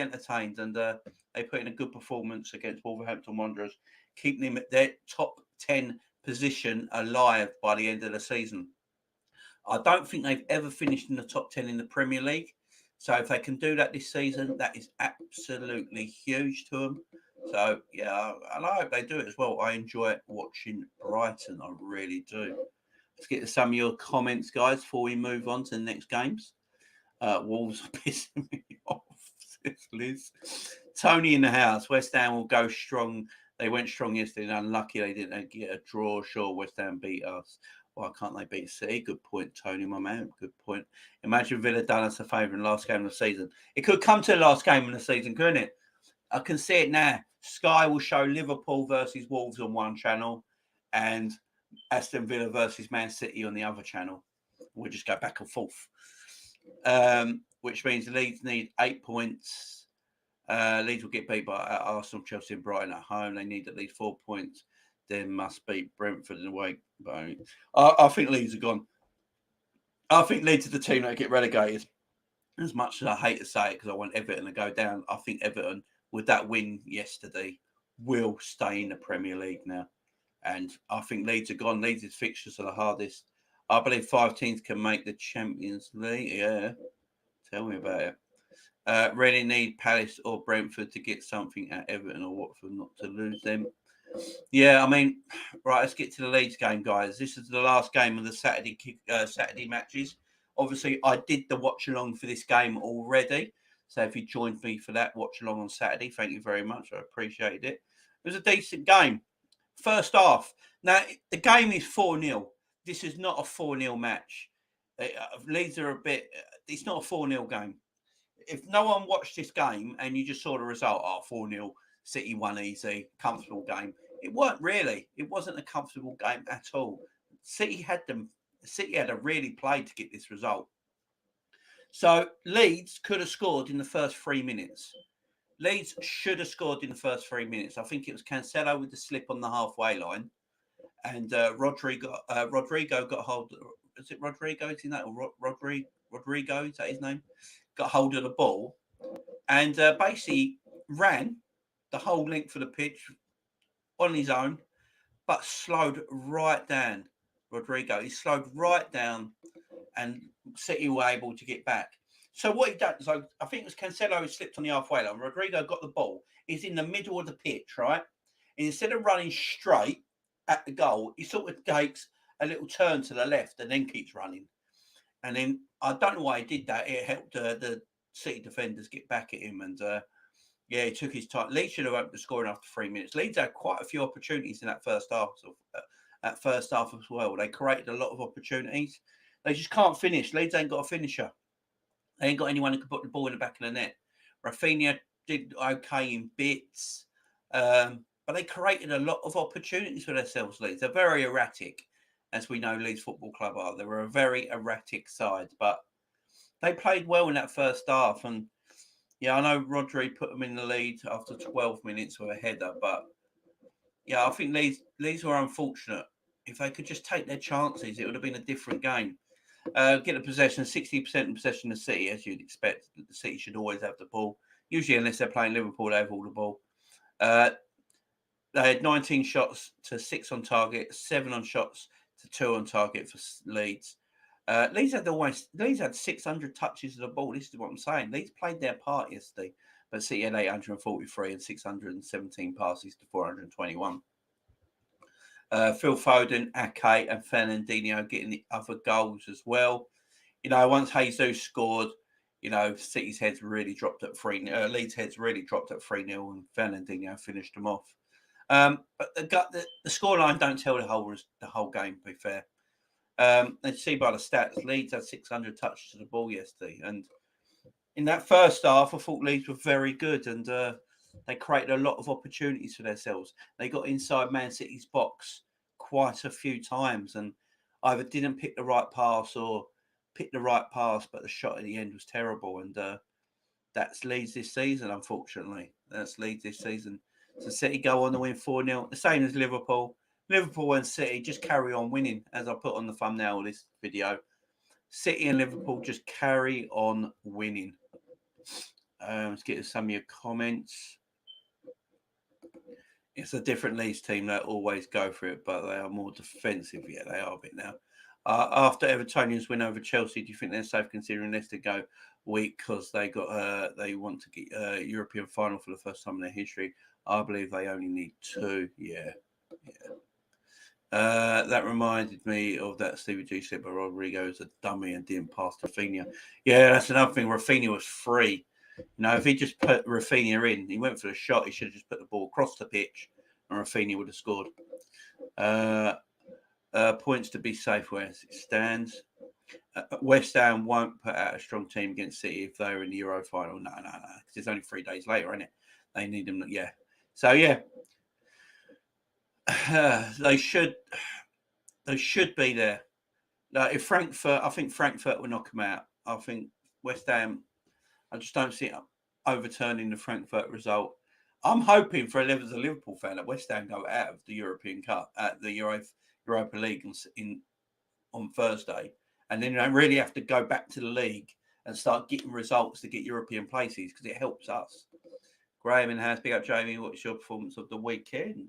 entertained. And they put in a good performance against Wolverhampton Wanderers, keeping them at their top 10 position alive by the end of the season. I don't think they've ever finished in the top 10 in the Premier League. So if they can do that this season, that is absolutely huge to them. So, yeah, and I hope they do it as well. I enjoy watching Brighton. I really do. Let's get to some of your comments, guys, before we move on to the next games. Wolves are pissing me off, says Liz. Tony in the house. West Ham will go strong. They went strong yesterday and unlucky they didn't get a draw. Sure, West Ham beat us. Why can't they beat City? Good point, Tony, my man. Good point. Imagine Villa done us a favour in the last game of the season. It could come to the last game of the season, couldn't it? I can see it now. Sky will show Liverpool versus Wolves on one channel and Aston Villa versus Man City on the other channel. We'll just go back and forth. Which means Leeds need 8 points. Leeds will get beat by Arsenal, Chelsea and Brighton at home. They need at least 4 points. Then must beat Brentford in the way. I think Leeds are gone. I think Leeds are the team that get relegated. As much as I hate to say it because I want Everton to go down, I think Everton, with that win yesterday, will stay in the Premier League now. And I think Leeds are gone. Leeds' fixtures are the hardest. I believe 5 teams can make the Champions League. Yeah, tell me about it. Really need Palace or Brentford to get something at Everton or Watford not to lose them. Yeah, I mean, right, let's get to the Leeds game, guys. This is the last game of the Saturday matches. Obviously, I did the watch along for this game already. So if you joined me for that watch along on Saturday, thank you very much. I appreciated it. It was a decent game. First half. Now, the game is 4-0. This is not a 4-0 match. Leeds are a bit, it's not a 4-0 game. If no one watched this game and you just saw the result, 4-0, City won easy, comfortable game. It weren't really. It wasn't a comfortable game at all. City had to really play to get this result. So Leeds could have scored in the first 3 minutes. Leeds should have scored in the first 3 minutes. I think it was Cancelo with the slip on the halfway line, and Rodrigo got hold. Is it Rodrigo? Is that or Rodrigo? Is that his name? Got hold of the ball and basically ran the whole length of the pitch on his own, but slowed right down. Rodrigo, he slowed right down, and City were able to get back. So what he done, so I think it was Cancelo who slipped on the halfway line. Rodrigo got the ball. He's in the middle of the pitch, right? And instead of running straight at the goal, he sort of takes a little turn to the left and then keeps running. And then I don't know why he did that. It helped the City defenders get back at him, and he took his time. Leeds should have opened the scoring after 3 minutes. Leeds had quite a few opportunities in that first half. As well. They created a lot of opportunities. They just can't finish. Leeds ain't got a finisher. They ain't got anyone who can put the ball in the back of the net. Rafinha did okay in bits, but they created a lot of opportunities for themselves. Leeds, they're very erratic, as we know Leeds Football Club are. They were a very erratic side, but they played well in that first half. And I know Rodri put them in the lead after 12 minutes with a header, but I think Leeds were unfortunate. If they could just take their chances, it would have been a different game. Get the possession, 60% possession of City, as you'd expect. The City should always have the ball. Usually, unless they're playing Liverpool, they have all the ball. They had 19 shots to 6 on target, 7 on shots to 2 on target for Leeds. Leeds had 600 touches of the ball. This is what I'm saying. Leeds played their part yesterday, but City had 843 and 617 passes to 421. Phil Foden, Ake, and Fernandinho getting the other goals as well. Once Jesus scored, City's heads really dropped at 3-0. Leeds' heads really dropped at 3-0, and Fernandinho finished them off. But the scoreline don't tell the whole game, to be fair. And see by the stats, Leeds had 600 touches to the ball yesterday. And in that first half, I thought Leeds were very good, and they created a lot of opportunities for themselves. They got inside Man City's box quite a few times and either didn't pick the right pass or picked the right pass, but the shot at the end was terrible. And that's Leeds this season, unfortunately. That's Leeds this season. So City go on to win 4-0, the same as Liverpool. Liverpool and City just carry on winning, as I put on the thumbnail of this video. City and Liverpool just carry on winning. Let's get to some of your comments. It's a different Leeds team that always go for it, but they are more defensive. Yeah, they are a bit now. After Evertonians win over Chelsea, do you think they're safe considering Leicester go weak because they want to get a European final for the first time in their history? I believe they only need 2. Yeah. That reminded me of that Stevie G said, but Rodrigo is a dummy and didn't pass to Rafinha. Yeah, that's another thing. Rafinha was free. If he just put Rafinha in, he went for the shot, he should have just put the ball across the pitch and Rafinha would have scored. Points to be safe where it stands. West Ham won't put out a strong team against City if they're in the Euro final. No. Because it's only 3 days later, isn't it? They need them. Yeah. So, yeah. They should be there. If Frankfurt, I think Frankfurt will knock them out. I think West Ham, I just don't see it overturning the Frankfurt result. I'm hoping as a Liverpool fan that West Ham go out of the European Cup at the Europa League on Thursday, and then they really have to go back to the league and start getting results to get European places because it helps us. Graham in house, big up Jamie. What's your performance of the weekend?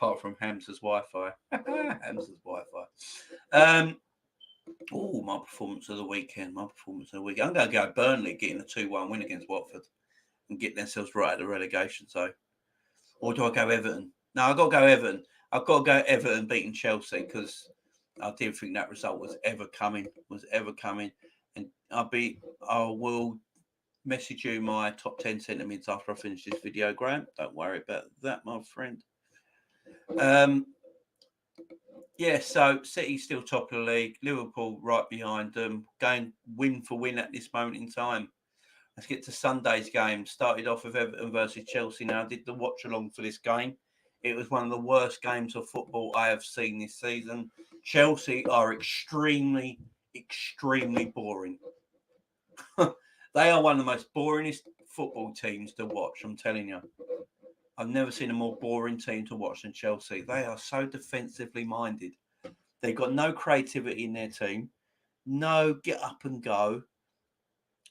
apart from Hamza's Wi-Fi. Hamza's Wi-Fi. My performance of the weekend. I'm going to go Burnley getting a 2-1 win against Watford and get themselves right at the relegation zone. Or do I go Everton? No, I've got to go Everton. I've got to go Everton beating Chelsea because I didn't think that result was ever coming. And I will message you my top 10 sentiments after I finish this video, Graham. Don't worry about that, my friend. So City still top of the league. Liverpool right behind them, going win for win at this moment in time. Let's get to Sunday's game. Started off with Everton versus Chelsea. Now, I did the watch along for this game. It was one of the worst games of football I have seen this season. Chelsea are extremely, extremely boring. They are one of the most boringest football teams to watch, I'm telling you. I've never seen a more boring team to watch than Chelsea. They are so defensively minded. They've got no creativity in their team. No get up and go.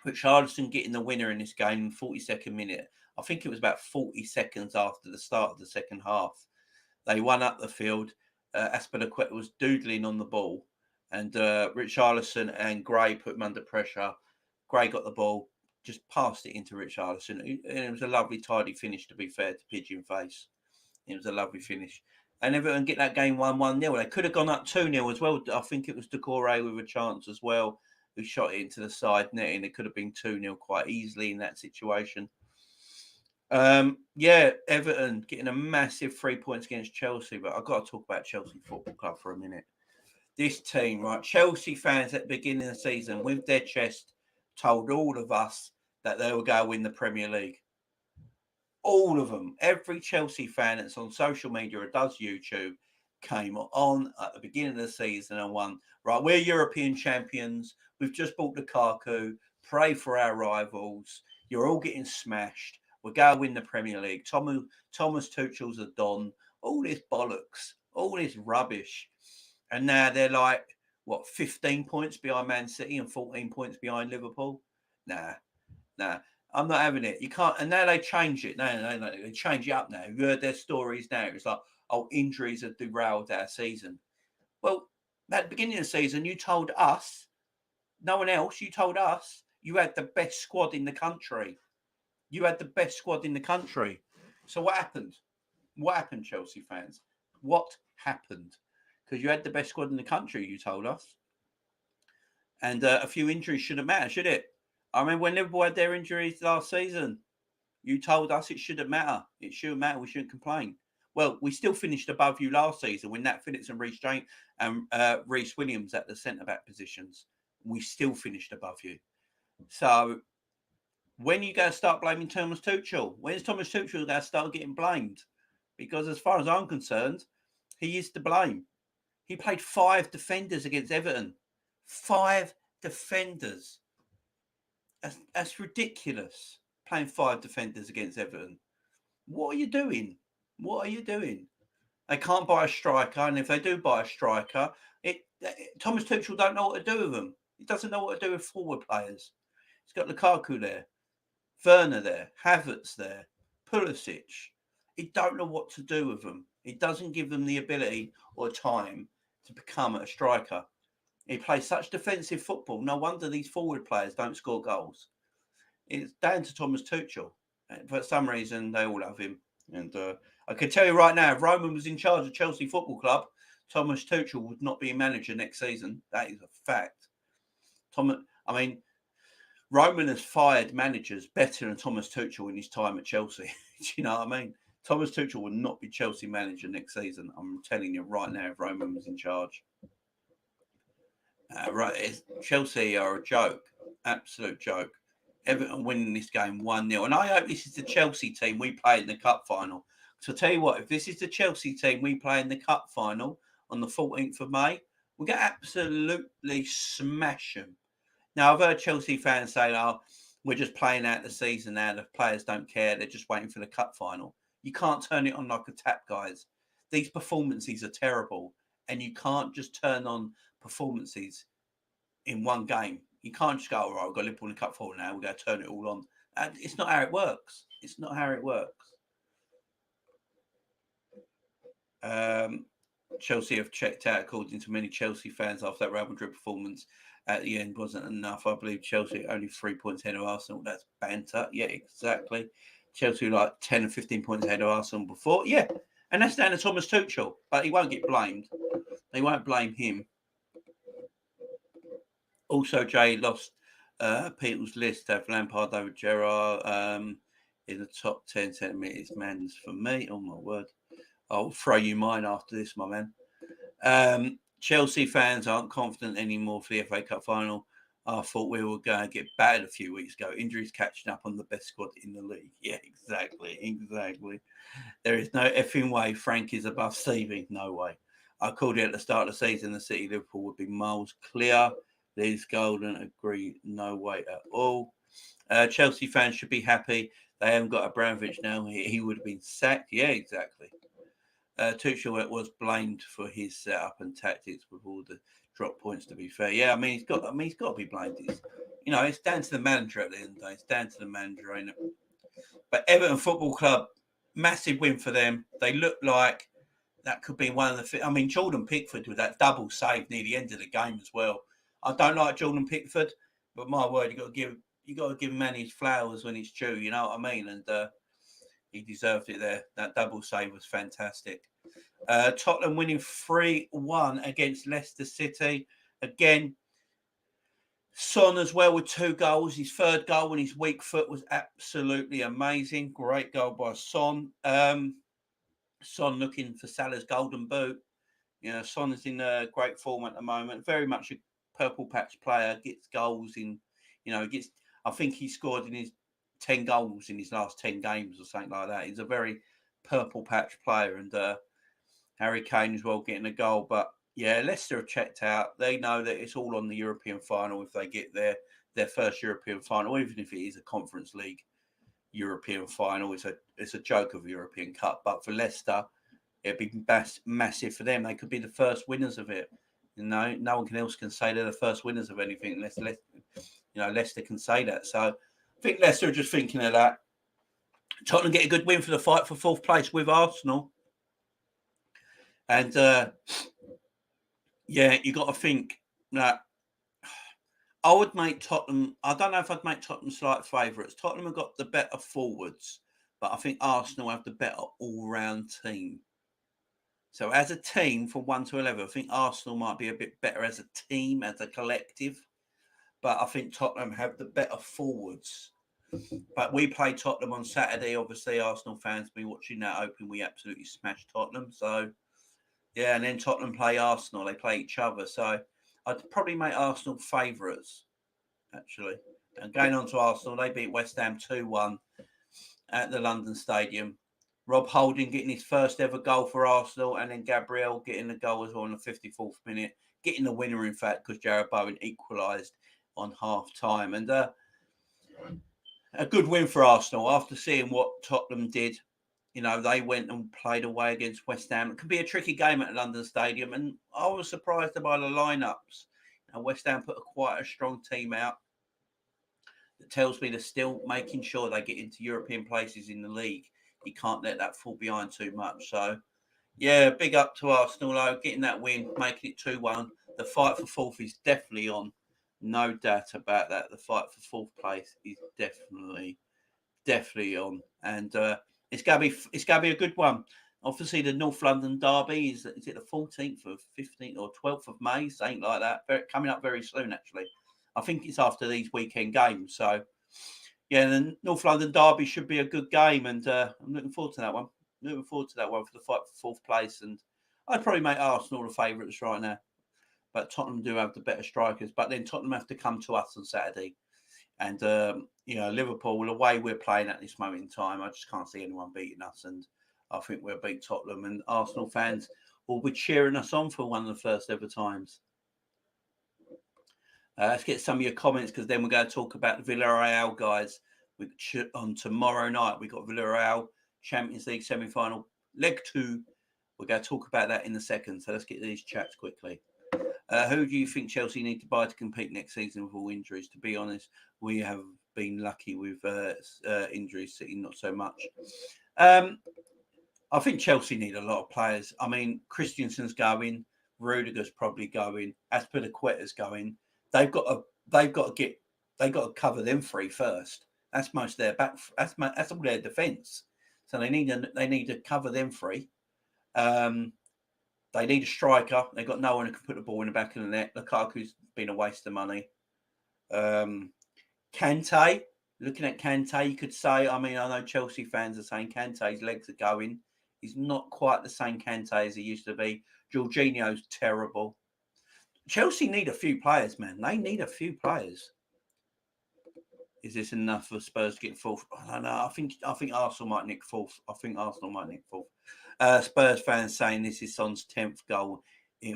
Richarlison getting the winner in this game in 42nd minute. I think it was about 40 seconds after the start of the second half. They won up the field. Aspilicueta was doodling on the ball. And Richarlison and Gray put him under pressure. Gray got the ball, just passed it into Richarlison. And it was a lovely, tidy finish, to be fair, to Pigeon Face. It was a lovely finish. And Everton get that game 1-1-0. They could have gone up 2-0 as well. I think it was Decore with a chance as well, who shot it into the side net, and it could have been 2-0 quite easily in that situation. Everton getting a massive 3 points against Chelsea, but I've got to talk about Chelsea Football Club for a minute. This team, right? Chelsea fans at the beginning of the season, with their chest, told all of us that they will go win the Premier League. All of them. Every Chelsea fan that's on social media or does YouTube came on at the beginning of the season and won. Right, we're European champions. We've just bought Lukaku. Pray for our rivals. You're all getting smashed. We're going to win the Premier League. Thomas Tuchel's a don. All this bollocks. All this rubbish. And now they're like, 15 points behind Man City and 14 points behind Liverpool? Nah. I'm not having it. You can't. And now they change it. No. They change it up now. You've heard their stories now. It's like, injuries have derailed our season. Well, at the beginning of the season, you told us, no one else, you told us you had the best squad in the country. So what happened? What happened, Chelsea fans? What happened? Because you had the best squad in the country, you told us. And a few injuries shouldn't matter, should it? I remember when Liverpool had their injuries last season, you told us it shouldn't matter. It shouldn't matter. We shouldn't complain. Well, we still finished above you last season when Nat Phillips and Reece Williams at the centre-back positions. We still finished above you. So when are you going to start blaming Thomas Tuchel? When's Thomas Tuchel going to start getting blamed? Because as far as I'm concerned, he is to blame. He played 5 defenders against Everton. 5 defenders. That's ridiculous, playing 5 defenders against Everton. What are you doing? They can't buy a striker, and if they do buy a striker, Thomas Tuchel don't know what to do with them. He doesn't know what to do with forward players. He's got Lukaku there, Werner there, Havertz there, Pulisic. He don't know what to do with them. He doesn't give them the ability or time to become a striker. He plays such defensive football. No wonder these forward players don't score goals. It's down to Thomas Tuchel. For some reason, they all love him. And I can tell you right now, if Roman was in charge of Chelsea Football Club, Thomas Tuchel would not be a manager next season. That is a fact. Roman has fired managers better than Thomas Tuchel in his time at Chelsea. Do you know what I mean? Thomas Tuchel will not be Chelsea manager next season. I'm telling you right now, if Roman was in charge. Chelsea are a joke, absolute joke. Everton winning this game 1-0. And I hope this is the Chelsea team we play in the cup final. So I'll tell you what, if this is the Chelsea team we play in the cup final on the 14th of May, we're going to absolutely smash them. Now, I've heard Chelsea fans say, we're just playing out the season now. The players don't care. They're just waiting for the cup final. You can't turn it on like a tap, guys. These performances are terrible. And you can't just turn on performances in one game. You can't just go, all right, we've got Liverpool in the cup final now, we're going to turn it all on. And it's not how it works. Chelsea have checked out, according to many Chelsea fans, after that Real Madrid performance at the end wasn't enough. I believe Chelsea only 3 points ahead of Arsenal. That's banter. Yeah, exactly. Chelsea were like 10 and 15 points ahead of Arsenal before. Yeah, and that's down to Thomas Tuchel, but he won't get blamed. They won't blame him. Also, Jay lost people's list. Have Lampard over Gerrard in the top 10 centimetres. Man's for me. Oh, my word. I'll throw you mine after this, my man. Chelsea fans aren't confident anymore for the FA Cup final. I thought we were going to get battered a few weeks ago. Injuries catching up on the best squad in the league. Yeah, exactly. There is no effing way Frank is above Stevie. No way. I called it at the start of the season. The City Liverpool would be miles clear. Liz Golden agreed. No way at all. Chelsea fans should be happy. They haven't got Abramovich now. He would have been sacked. Yeah, exactly. Tuchel was blamed for his setup and tactics with all the drop points. To be fair, yeah, he's got to be blamed. It's down to the manager at the end of the day. It's down to the manager, ain't it? But Everton Football Club, massive win for them. They look like that could be one of the. Jordan Pickford with that double save near the end of the game as well. I don't like Jordan Pickford, but my word, you got to give man his flowers when it's due. You know what I mean? And he deserved it there. That double save was fantastic. Tottenham winning 3-1 against Leicester City. Again, Son as well with 2 goals. His third goal on his weak foot was absolutely amazing. Great goal by Son. Son looking for Salah's golden boot. Son is in great form at the moment. Very much a purple patch player. Gets goals in, I think he scored in his 10 goals in his last 10 games or something like that. He's a very purple patch player. And Harry Kane as well getting a goal. But yeah, Leicester have checked out. They know that it's all on the European final if they get their first European final, even if it is a Conference League European final. It's a joke of a European Cup. But for Leicester, it'd be massive for them. They could be the first winners of it. No one else can say they're the first winners of anything unless Leicester can say that. So I think Leicester are just thinking of that. Tottenham get a good win for the fight for 4th place with Arsenal. And you got to think that I would make Tottenham. I don't know if I'd make Tottenham slight favourites. Tottenham have got the better forwards, but I think Arsenal have the better all-round team. So as a team, from 1 to 11, I think Arsenal might be a bit better as a team, as a collective. But I think Tottenham have the better forwards. But we play Tottenham on Saturday. Obviously, Arsenal fans be watching that open. We absolutely smashed Tottenham. So, yeah, and then Tottenham play Arsenal. They play each other. So I'd probably make Arsenal favourites, actually. And going on to Arsenal, they beat West Ham 2-1 at the London Stadium. Rob Holding getting his first ever goal for Arsenal, and then Gabriel getting the goal as well in the 54th minute, getting the winner, in fact, because Jared Bowen equalised on half-time. And a good win for Arsenal after seeing what Tottenham did. They went and played away against West Ham. It could be a tricky game at London Stadium, and I was surprised by the lineups. West Ham put quite a strong team out. That tells me they're still making sure they get into European places in the league. You can't let that fall behind too much. So, yeah, big up to Arsenal, though, getting that win, making it 2-1. The fight for 4th is definitely on. No doubt about that. The fight for 4th place is definitely on. And it's gonna be a good one. Obviously, the North London derby is it the 14th or 15th or 12th of May, something like that. Coming up very soon, actually. I think it's after these weekend games. So, yeah, the North London derby should be a good game, and I'm looking forward to that one. Looking forward to that one for the fight for 4th place, and I'd probably make Arsenal the favourites right now. But Tottenham do have the better strikers. But then Tottenham have to come to us on Saturday. And, Liverpool, the way we're playing at this moment in time, I just can't see anyone beating us. And I think we'll beat Tottenham. And Arsenal fans will be cheering us on for one of the first ever times. Let's get some of your comments, because then we're going to talk about the Villarreal guys. On tomorrow night, we've got Villarreal Champions League semi-final, leg 2. We're going to talk about that in a second. So let's get these chats quickly. Who do you think Chelsea need to buy to compete next season with all injuries? To be honest, we have been lucky with injuries, City not so much. I think Chelsea need a lot of players. I mean, Christensen's going, Rudiger's probably going, Aspilicueta's going. They've got to cover them three first. That's most of their back. That's all their defence. So they need to cover them three. They need a striker. They've got no one who can put the ball in the back of the net. Lukaku's been a waste of money. Kante, looking at Kante, you could say, I mean, I know Chelsea fans are saying Kante's legs are going. He's not quite the same Kante as he used to be. Jorginho's terrible. Chelsea need a few players, man. They need a few players. Is this enough for Spurs to get fourth? I don't know. I think Arsenal might nick fourth. Spurs fans saying this is Son's 10th goal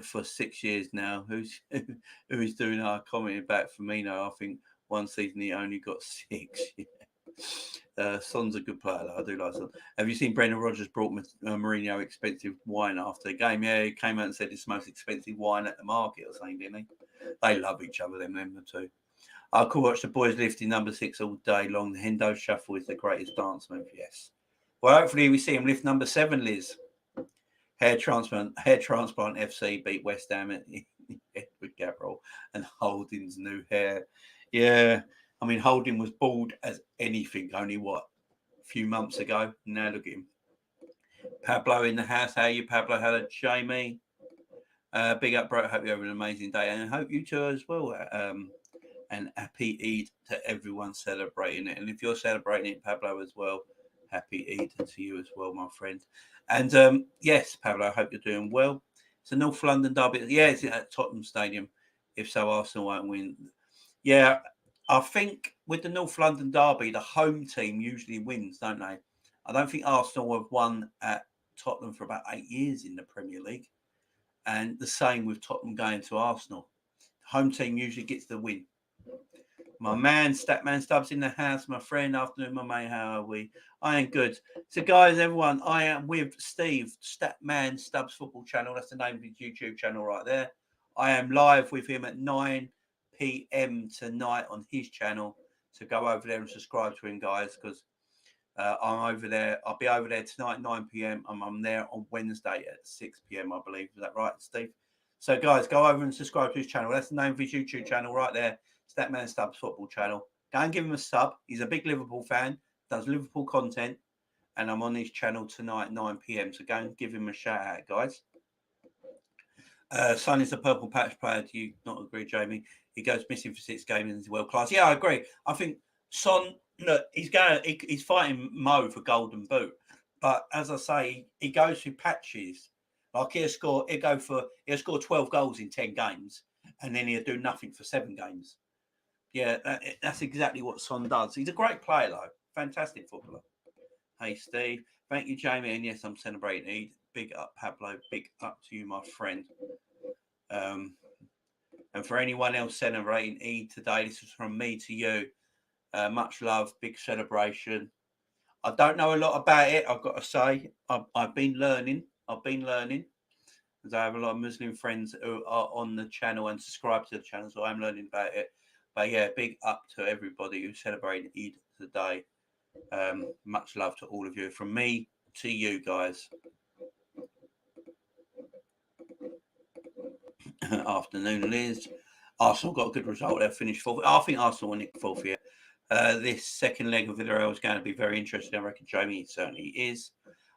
for 6 years now. Who's doing our commenting back for me now? I think one season he only got 6. Yeah. Son's a good player. I do like Son. Have you seen Brendan Rodgers brought Mourinho expensive wine after the game? Yeah, he came out and said it's the most expensive wine at the market or something, didn't he? They love each other, them the two. I could watch the boys lifting number 6 all day long. The Hendo Shuffle is the greatest dance move, yes. Well, hopefully we see him lift number 7, Liz. Hair transplant FC beat West Ham at Edward Gabriel and Holding's new hair. Yeah, I mean, Holding was bald as anything only, a few months ago. Now look at him. Pablo in the house. How are you, Pablo? Hello, Jamie. Big up, bro. Hope you have an amazing day. And I hope you too as well. And happy Eid to everyone celebrating it. And if you're celebrating it, Pablo, as well, happy Eid to you as well, my friend. And yes, Pablo, I hope you're doing well. It's a North London derby. Yeah, it's at Tottenham Stadium. If so, Arsenal won't win. Yeah, I think with the North London derby, the home team usually wins, don't they? I don't think Arsenal have won at Tottenham for about 8 years in the Premier League. And the same with Tottenham going to Arsenal. The home team usually gets the win. My man, Statman Stubbs in the house. My friend, afternoon, my mate, how are we? I am good. So, guys, everyone, I am with Steve, Statman Stubbs Football Channel. That's the name of his YouTube channel right there. I am live with him at 9 p.m. tonight on his channel. So go over there and subscribe to him, guys, because I'm over there. I'll be over there tonight, 9 p.m. I'm there on Wednesday at 6 p.m., I believe. Is that right, Steve? So, guys, go over and subscribe to his channel. That's the name of his YouTube channel right there. Statman Stubbs Football Channel. Go and give him a sub. He's a big Liverpool fan, does Liverpool content, and I'm on his channel tonight, 9 p.m. So go and give him a shout out, guys. Son is a purple patch player. Do you not agree, Jamie? He goes missing for 6 games and he's world class. Yeah, I agree. I think Son, look, he's fighting Mo for Golden Boot. But as I say, he goes through patches. Like he'll score 12 goals in 10 games, and then he'll do nothing for 7 games. Yeah, that's exactly what Son does. He's a great player, though. Fantastic footballer. Hey, Steve. Thank you, Jamie. And yes, I'm celebrating Eid. Big up, Pablo. Big up to you, my friend. And for anyone else celebrating Eid today, this is from me to you. Much love. Big celebration. I don't know a lot about it, I've got to say. I've been learning. Because I have a lot of Muslim friends who are on the channel and subscribe to the channel, so I'm learning about it. But yeah, big up to everybody who's celebrating Eid today. Much love to all of you. From me to you guys. Afternoon, Liz. Arsenal got a good result. They'll finish 4th. I think Arsenal will nick 4th here. This second leg of Villarreal is going to be very interesting. I reckon Jamie certainly is.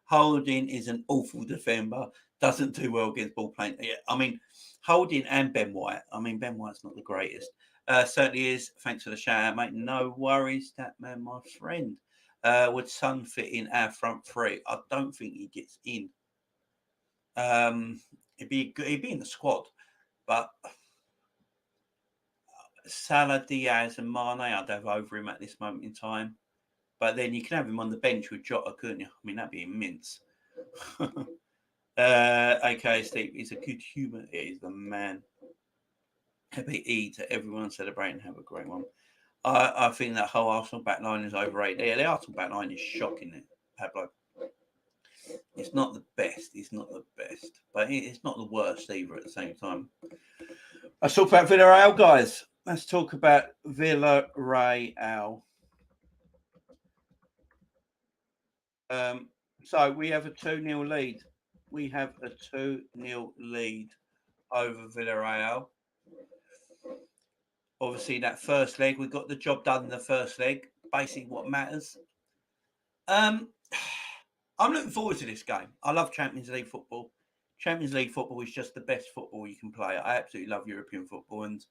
Holding is an awful defender. Doesn't do well against ball playing. Yeah, I mean, Holding and Ben White. I mean, Ben White's not the greatest. Certainly is. Thanks for the shout out, mate. No worries, that man, my friend. Would Son fit in our front three? I don't think he gets in. He'd be in the squad, but Salah, Diaz, and Mane, I'd have over him at this moment in time. But then you can have him on the bench with Jota, couldn't you? I mean, that'd be immense. Okay, Steve, he's a good human. He's the man. Happy Eid to everyone celebrating. Have a great one. I think that whole Arsenal backline is overrated. Yeah, the Arsenal backline is shocking, Pablo. It's not the best. But it's not the worst either at the same time. Let's talk about Villarreal, guys. Let's talk about Villarreal. So we have a 2-0 lead. We have a 2-0 lead over Villarreal. Obviously, that first leg, we got the job done in the first leg. Basically, what matters. I'm looking forward to this game. I love Champions League football. Champions League football is just the best football you can play. I absolutely love European football, and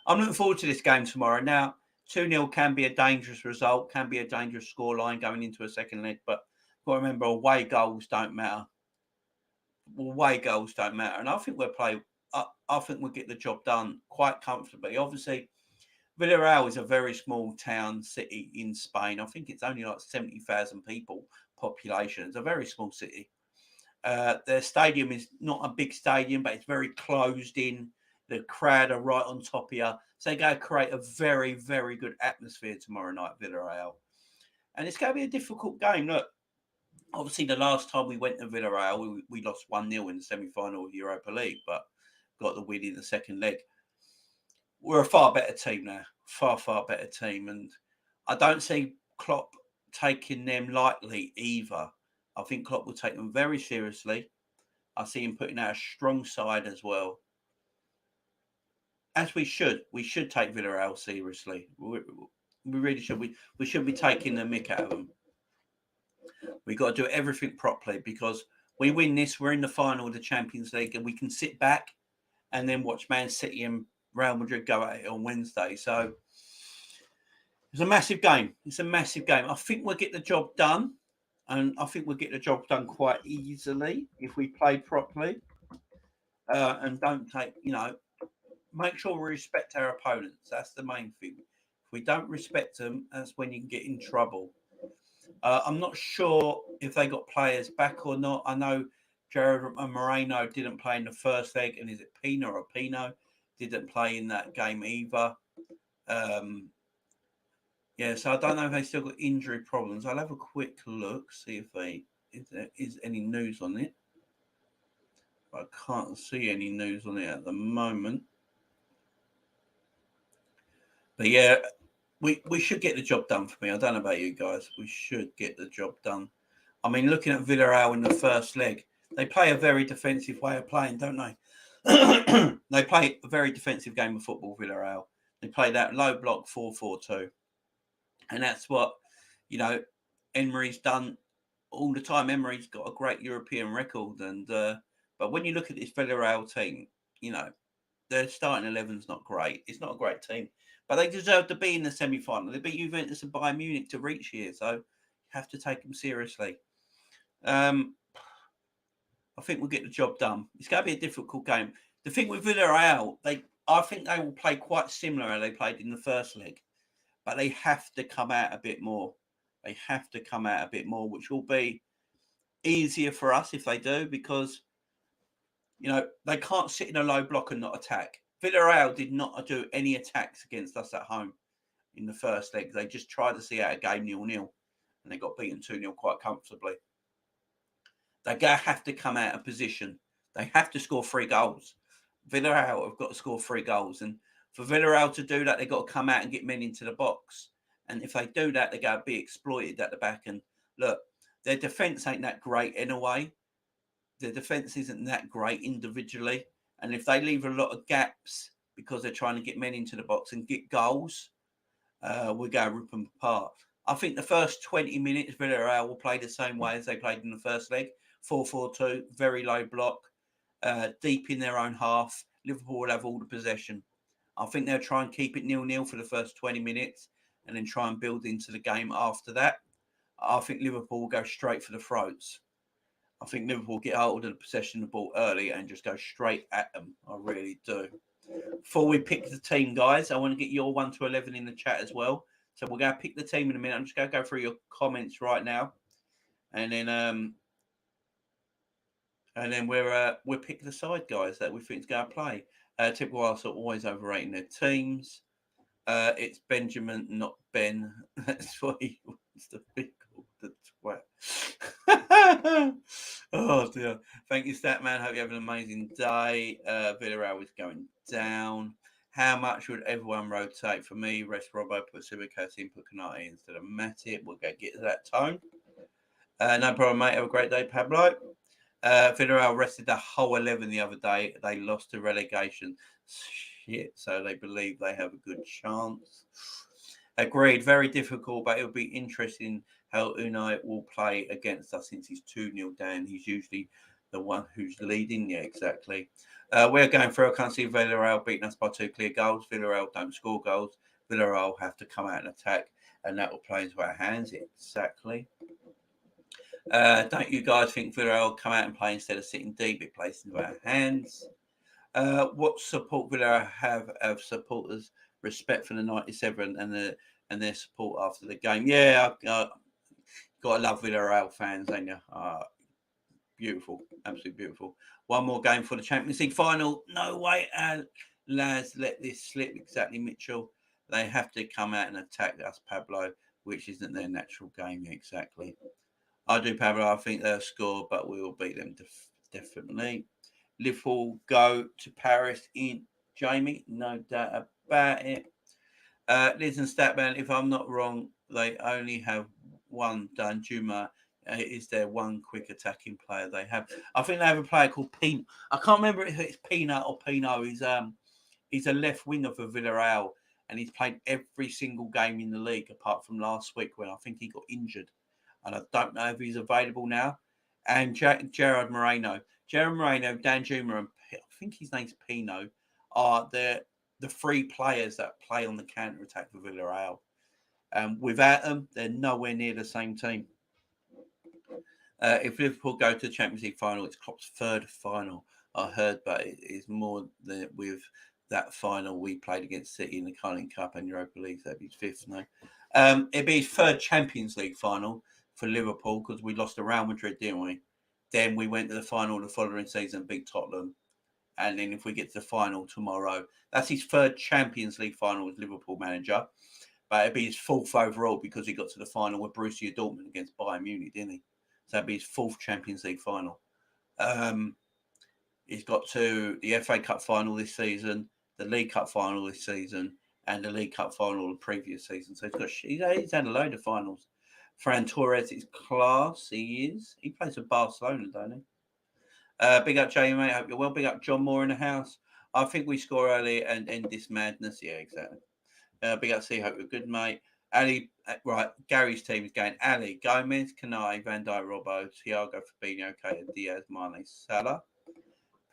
I'm looking forward to this game tomorrow. Now, 2-0 can be a dangerous result, can be a dangerous scoreline going into a second leg, but got to remember, away goals don't matter. Away goals don't matter, and I think we'll play. I think we'll get the job done quite comfortably. Obviously, Villarreal is a very small town city in Spain. I think it's only like 70,000 people population. It's a very small city. Their stadium is not a big stadium, but it's very closed in. The crowd are right on top of you. So they're going to create a very, very good atmosphere tomorrow night, Villarreal. And it's going to be a difficult game. Look, obviously, the last time we went to Villarreal, we lost 1-0 in the semi-final of the Europa League, but got the win in the second leg. We're a far better team now. Far, far better team. And I don't see Klopp taking them lightly either. I think Klopp will take them very seriously. I see him putting out a strong side as well. As we should. We should take Villarreal seriously. We really should. We should be taking the mick out of them. We've got to do everything properly because we win this, we're in the final of the Champions League, and we can sit back and then watch Man City and Real Madrid go at it on Wednesday. So it's a massive game. It's a massive game. I think we'll get the job done. And I think we'll get the job done quite easily if we play properly and don't take, make sure we respect our opponents. That's the main thing. If we don't respect them, that's when you can get in trouble. I'm not sure if they got players back or not. I know Jared Moreno didn't play in the first leg, and is it Pino or Pino? Didn't play in that game either. So I don't know if they still got injury problems. I'll have a quick look, see if there is any news on it. I can't see any news on it at the moment. But yeah, we should get the job done for me. I don't know about you guys. We should get the job done. I mean, looking at Villarreal in the first leg, they play a very defensive way of playing, don't they? They play a very defensive game of football, Villarreal. They play that low block 4-4-2. And that's what, Emery's done all the time. Emery's got a great European record. And but when you look at this Villarreal team, their starting 11's not great. It's not a great team. But they deserve to be in the semi-final. They beat Juventus and Bayern Munich to reach here. So you have to take them seriously. I think we'll get the job done. It's going to be a difficult game. The thing with Villarreal, I think they will play quite similar as they played in the first leg. But they have to come out a bit more. They have to come out a bit more, which will be easier for us if they do, because, they can't sit in a low block and not attack. Villarreal did not do any attacks against us at home in the first leg. They just tried to see out a game 0-0, and they got beaten 2-0 quite comfortably. They're going to have to come out of position. They have to score 3 goals. Villarreal have got to score 3 goals, and for Villarreal to do that, they've got to come out and get men into the box. And if they do that, they're going to be exploited at the back. And look, their defence ain't that great anyway. Their defence isn't that great individually. And if they leave a lot of gaps because they're trying to get men into the box and get goals, we're going to rip them apart. I think the first 20 minutes, Villarreal will play the same way as they played in the first leg. 4-4-2, very low block, deep in their own half. Liverpool will have all the possession. I think they'll try and keep it 0-0 for the first 20 minutes and then try and build into the game after that. I think Liverpool will go straight for the throats. I think Liverpool will get hold of the possession of the ball early and just go straight at them. I really do. Before we pick the team, guys, I want to get your 1 to 11 in the chat as well. So we're going to pick the team in a minute. I'm just going to go through your comments right now. And then we'll pick the side, guys, that we think is going to play. Typical Arsenal always overrating their teams. It's Benjamin, not Ben. That's why he wants to be called the twat. Oh dear. Thank you, Statman. Hope you have an amazing day. Villarreal is going down. How much would everyone rotate? For me, rest Robbo, put Simicast in, put Canati instead of Matip. We'll go get to that tone. No problem, mate. Have a great day, Pablo. Villarreal rested the whole 11 the other day. They lost to relegation. Shit, so they believe they have a good chance. Agreed. Very difficult, but it'll be interesting how Unai will play against us since he's 2-0 down. He's usually the one who's leading. Yeah, exactly. We're going through. I can't see Villarreal beating us by 2 clear goals. Villarreal don't score goals. Villarreal have to come out and attack, and that will play into our hands. Exactly. Don't you guys think Villarreal come out and play instead of sitting deep? It plays into our hands. What support Villarreal have of supporters? Respect for the 97 and their support after the game. Yeah, gotta love Villarreal fans, ain't you? Beautiful, absolutely beautiful. One more game for the Champions League final. No way, lads, let this slip. Exactly, Mitchell. They have to come out and attack us, Pablo, which isn't their natural game. Exactly. I do, Pablo. I think they'll score, but we will beat them definitely. Liverpool go to Paris in Jamie, no doubt about it. Liz and Statman, if I'm not wrong, they only have one Danjuma. Is there one quick attacking player they have? I think they have a player called Pino. I can't remember if it's Pino or Pino. He's a left winger for Villarreal, and he's played every single game in the league apart from last week when I think he got injured, and I don't know if he's available now. And Gerard Moreno, Danjuma, and I think his name's Pino, are the 3 players that play on the counter attack for Villarreal. Without them, they're nowhere near the same team. If Liverpool go to the Champions League final, it's Klopp's 3rd final. I heard, but it is more than with that final we played against City in the Carling Cup and Europa League. That'd be his 5th now. It'd be his 3rd Champions League final for Liverpool because we lost to Real Madrid, didn't we? Then we went to the final the following season, beat Tottenham. And then if we get to the final tomorrow, that's his 3rd Champions League final as Liverpool manager. But it'd be his 4th overall because he got to the final with Borussia Dortmund against Bayern Munich, didn't he? So that'd be his 4th Champions League final. He's got to the FA Cup final this season, the League Cup final this season, and the League Cup final the previous season. So he's had a load of finals. Fran Torres is class. He is. He plays for Barcelona, don't he? Big up Jamie, mate. Hope you're well. Big up John Moore in the house. I think we score early and end this madness. Yeah, exactly. Big up C. Hope you're good, mate. Ali, right. Gary's team is going Ali, Gomez, Kanai, Van Dijk, Robbo, Thiago, Fabinho, Keita, Diaz, Mane, Salah.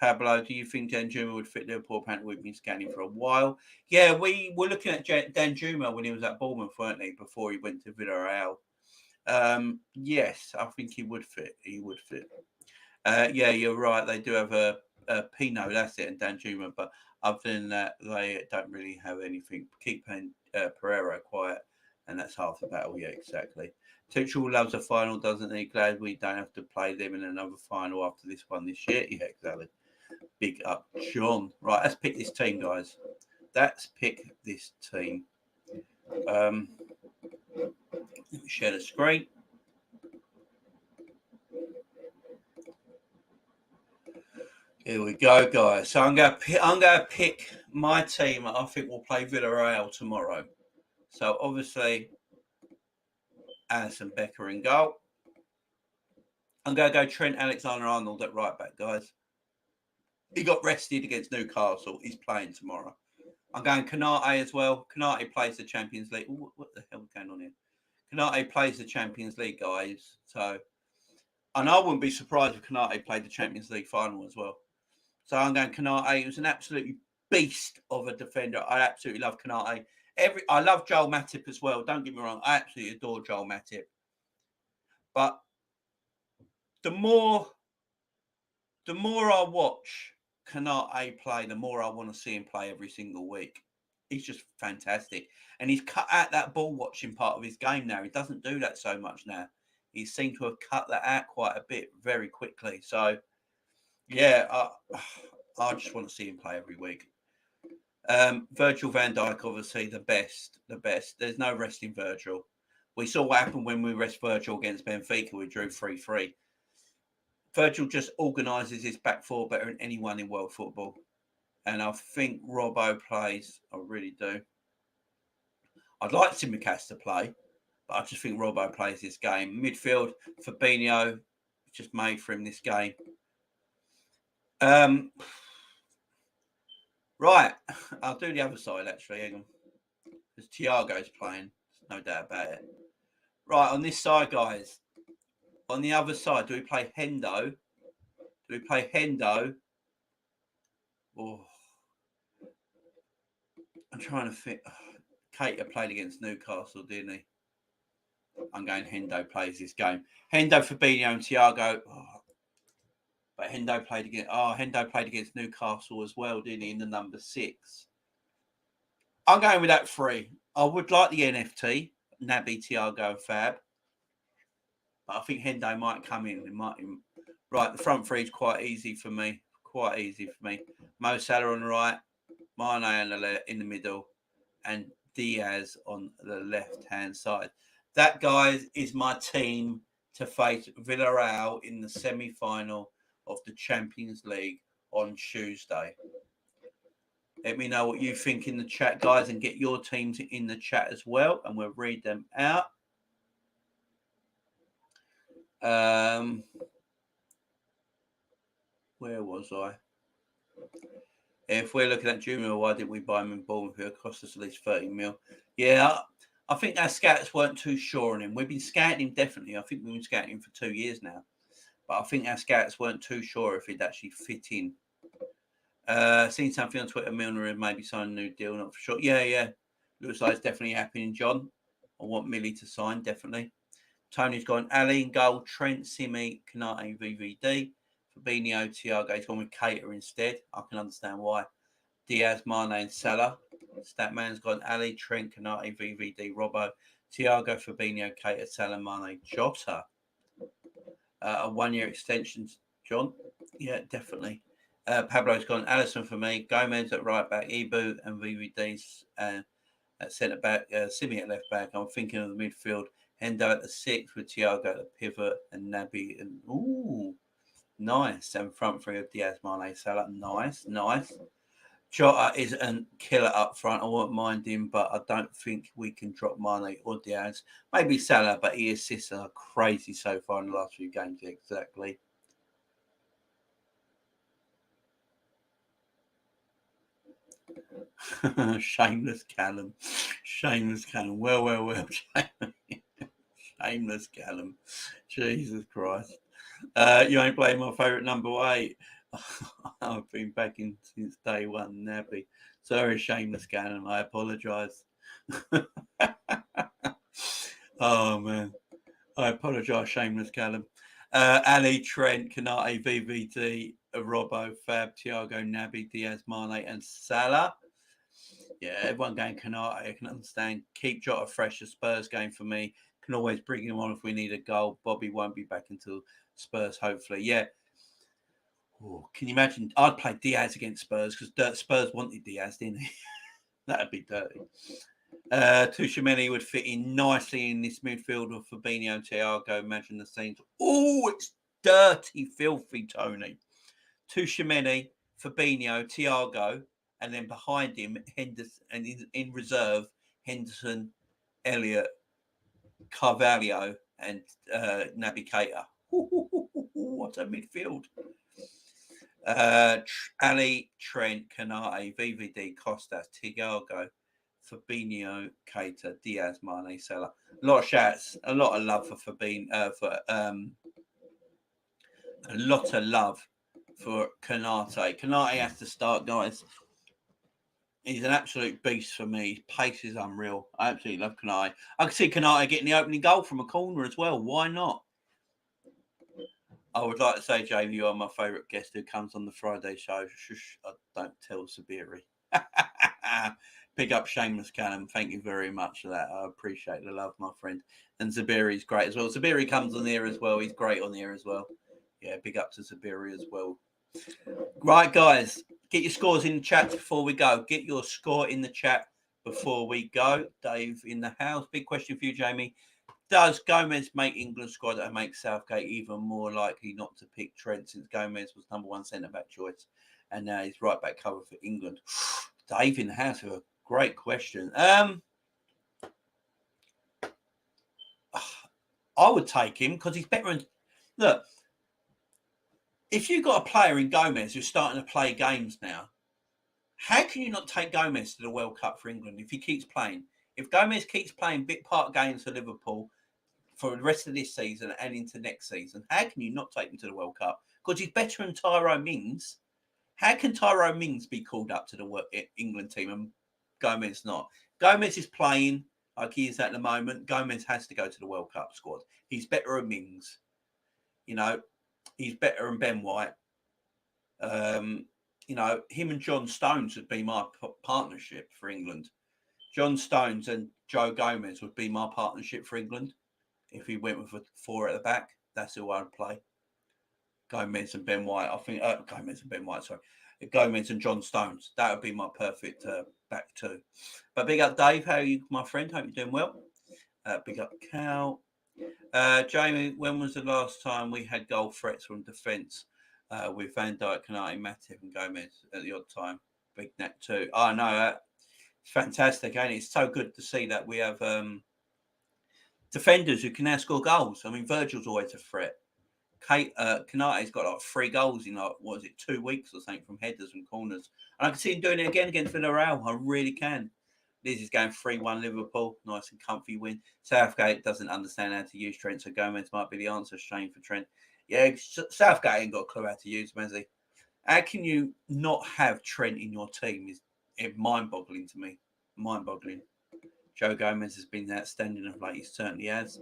Pablo, do you think Danjuma would fit Liverpool? Apparently, we've been scanning for a while. Yeah, we were looking at Danjuma when he was at Bournemouth, weren't he? Before he went to Villarreal. Yes, I think he would fit. He would fit. Yeah, you're right. They do have a Pino, that's it, and Danjuma, but other than that, they don't really have anything. Keep Pereira quiet, and that's half the battle. Yeah, exactly. Tuchel loves a final, doesn't he? Glad we don't have to play them in another final after this one this year. Yeah, exactly. Big up, John. Right, let's pick this team, guys. Let's pick this team. Let me share the screen. Here we go, guys. So I'm gonna pick my team. I think we'll play Villarreal tomorrow. So obviously, Alisson Becker in goal. I'm gonna go Trent Alexander-Arnold at right back, guys. He got rested against Newcastle. He's playing tomorrow. I'm going Kanate as well. Kanate plays the Champions League. Ooh, what the hell is going on here? Kanate plays the Champions League, guys. So, and I wouldn't be surprised if Kanate played the Champions League final as well. So I'm going Kanate. He was an absolutely beast of a defender. I absolutely love Kanate. I love Joel Matip as well. Don't get me wrong. I absolutely adore Joel Matip. But the more I watch Kanate play, the more I want to see him play every single week. He's just fantastic. And he's cut out that ball watching part of his game now. He doesn't do that so much now. He seemed to have cut that out quite a bit very quickly. So, yeah, I just want to see him play every week. Virgil van Dijk, obviously, the best. There's no resting Virgil. We saw what happened when we rest Virgil against Benfica. We drew 3-3. Virgil just organises his back four better than anyone in world football. And I think Robbo plays. I really do. I'd like Simicast to play, But I just think Robbo plays this game. Midfield, Fabinho, just made for him this game. Right, I'll do the other side actually. Hang on. Because Thiago's playing, no doubt about it. Right, on this side, guys. On the other side, do we play Hendo? Do we play Hendo? Oh, I'm trying to think. Cater played against Newcastle, didn't he? I'm going Hendo plays this game. Hendo, Fabinho, and Thiago. Oh, but Hendo played against Newcastle as well, didn't he? In the number 6. I'm going with that 3. I would like the NFT, Naby, Thiago, and Fab. But I think Hendo might come in. Right, the front 3 is quite easy for me. Mo Salah on the right, Mane in the middle, and Diaz on the left-hand side. That, guys, is my team to face Villarreal in the semi-final of the Champions League on Tuesday. Let me know what you think in the chat, guys, and get your teams in the chat as well, and we'll read them out. Where was I? If we're looking at Junior, why didn't we buy him in Bournemouth? It cost us at least 30 mil. Yeah, I think our scouts weren't too sure on him. We've been scouting him, definitely. I think we've been scouting him for 2 years now. But I think our scouts weren't too sure if he'd actually fit in. Seen something on Twitter, Milner had maybe signed a new deal, not for sure. Yeah. Looks like it's definitely happening, John. I want Millie to sign, definitely. Tony's gone Ali in goal, Trent, Simi, Kanate, VVD. Fabinho, Thiago, he's gone with Cater instead. I can understand why. Diaz, Mane, and Salah. Statman's gone Ali, Trent, Kanate, VVD, Robbo, Thiago, Fabinho, Cater, Salah, Mane, Jota. A 1-year extension, John. Yeah, definitely. Pablo's gone Alisson for me. Gomez at right back, Ibu and VVD's at centre back, Simi at left back. I'm thinking of the midfield. Hendo at the 6 with Thiago at the pivot and Naby. And nice. And front 3 of Diaz, Mane, Salah. Nice. Jota is a killer up front. I won't mind him, but I don't think we can drop Mane or Diaz. Maybe Salah, but his assists are crazy so far in the last few games. Exactly. Shameless Callum. Well. Shameless Callum. Jesus Christ. You ain't playing my favourite number 8. I've been backing since day one, Naby. Sorry, Shameless Callum. I apologise. Oh, man. I apologise, Shameless Callum. Ali, Trent, Kanate, VVD, Robbo, Fab, Thiago, Naby, Diaz, Mane, and Salah. Yeah, everyone going Kanate. I can understand. Keep Jota fresh. The Spurs game for me. Can always bring him on if we need a goal. Bobby won't be back until Spurs, hopefully. Yeah. Oh, can you imagine? I'd play Diaz against Spurs because Spurs wanted Diaz, didn't he? That'd be dirty. Tuchemeni would fit in nicely in this midfield of Fabinho and Thiago. Imagine the scenes. Oh, it's dirty, filthy, Tony. Tuchemeni, Fabinho, Thiago, and then behind him, Henderson, and in reserve, Henderson, Elliott, Carvalho, and Naby Keita. What a midfield. Ali, Trent, Kanate, VVD, Costas, Thiago, Fabinho, Keita, Diaz, Mane, Salah. A lot of shouts, a lot of love for Fabinho, a lot of love for Kanate. Kanate has to start, guys. He's an absolute beast for me. His pace is unreal. I absolutely love Kanate. I can see Kanate getting the opening goal from a corner as well. Why not? I would like to say, Jamie, you are my favourite guest who comes on the Friday show. Shush, I don't tell Sabiri. Pick up Shameless Callum. Thank you very much for that. I appreciate the love, my friend. And Zabiri's great as well. Zabiri comes on here as well. He's great on here as well. Yeah, big up to Zabiri as well. Right, guys, get your scores in the chat before we go. Get your score in the chat before we go. Dave in the house. Big question for you, Jamie. Does Gomez make England squad and make Southgate even more likely not to pick Trent since Gomez was number 1 centre-back choice and now he's right back cover for England? Dave in the house with a great question. I would take him because he's better. Look, if you've got a player in Gomez who's starting to play games now, how can you not take Gomez to the World Cup for England if he keeps playing? If Gomez keeps playing bit part games for Liverpool for the rest of this season and into next season, how can you not take him to the World Cup? Because he's better than Tyrone Mings. How can Tyrone Mings be called up to the England team and Gomez not? Gomez is playing like he is at the moment. Gomez has to go to the World Cup squad. He's better than Mings. You know, he's better than Ben White. You know, him and John Stones would be my partnership for England. John Stones and Joe Gomez would be my partnership for England. If he went with a 4 at the back, that's who I'd play. Gomez and Ben White. I think Gomez and Ben White. Sorry, Gomez and John Stones. That would be my perfect back two. But big up, Dave. How are you, my friend? Hope you're doing well. Big up, Cal. Jamie, when was the last time we had goal threats from defence with Van Dijk, Konate, Matip, and Gomez at the odd time? Big Nat too. Oh no, it's fantastic, and it's so good to see that we have defenders who can now score goals. I mean, Virgil's always a threat. Konate's got like 3 goals in 2 weeks or something from headers and corners. And I can see him doing it again against Villarreal. I really can. This is going 3-1 Liverpool. Nice and comfy win. Southgate doesn't understand how to use Trent, so Gomez might be the answer. Shame for Trent. Yeah, Southgate ain't got a clue how to use him, has he? How can you not have Trent in your team? Is mind-boggling to me. Mind-boggling. Joe Gomez has been outstanding of late. He certainly has.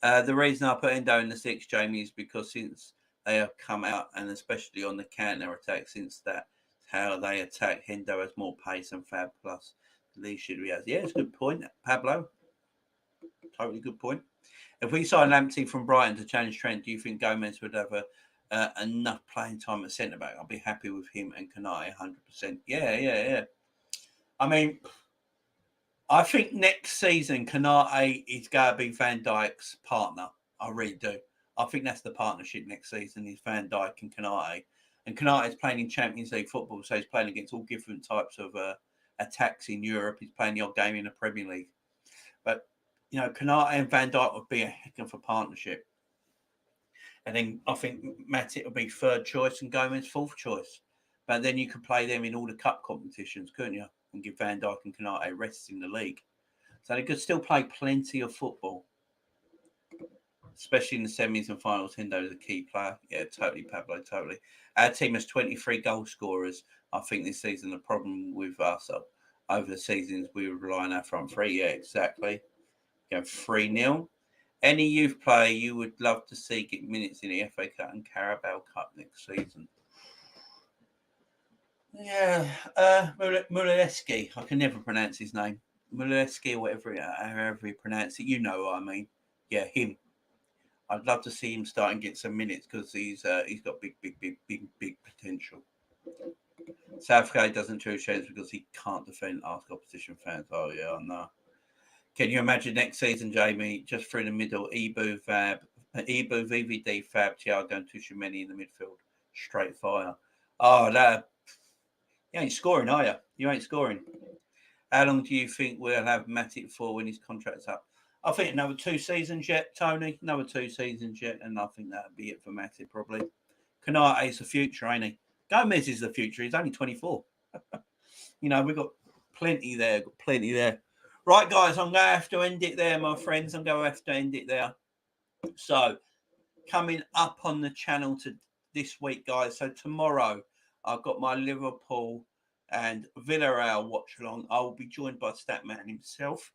The reason I put Endo in the 6, Jamie, is because since they have come out, and especially on the counter attack, since that how they attack, Hendo has more pace and Fab plus leadership he has. Yeah, it's a good point, Pablo. Totally good point. If we sign Lamptey from Brighton to challenge Trent, do you think Gomez would have enough playing time at centre back? I'll be happy with him and Konate 100%. Yeah. I mean, I think next season, Konate is going to be Van Dijk's partner. I really do. I think that's the partnership next season is Van Dijk and Konate. And Konate is playing in Champions League football, so he's playing against all different types of attacks in Europe. He's playing the odd game in the Premier League. But, you know, Konate and Van Dijk would be a heck of a partnership. And then I think Matip would be 3rd choice and Gomez 4th choice. But then you could play them in all the cup competitions, couldn't you? And give Van Dijk and Konate rests in the league. So they could still play plenty of football. Especially in the semis and finals. Hendo is a key player. Yeah, totally, Pablo, totally. Our team has 23 goal scorers. I think this season the problem with us over the seasons we rely on our front three. Yeah, exactly. Go 3-0. Any youth player you would love to see get minutes in the FA Cup and Carabao Cup next season? Yeah, Muleski. I can never pronounce his name. Muleski or however you pronounce it. You know what I mean. Yeah, him. I'd love to see him start and get some minutes because he's got big potential. Southgate doesn't choose chance because he can't defend. Ask opposition fans. Oh yeah, I know. Can you imagine next season, Jamie, just through the middle, Ebu, VVD, Fab, Thiago, and Tuchemeni in the midfield, straight fire. Oh, that you ain't scoring, are you? You ain't scoring. How long do you think we'll have Matip for when his contract's up? I think another 2 seasons yet, Tony. Another 2 seasons yet, and I think that'll be it for Matip probably. Konate is the future, ain't he? Gomez is the future. He's only 24. You know, we've got plenty there. Right, guys, I'm going to have to end it there, my friends. I'm going to have to end it there. So, coming up on the channel to this week, guys. So, tomorrow, I've got my Liverpool and Villarreal watch along. I will be joined by Statman himself.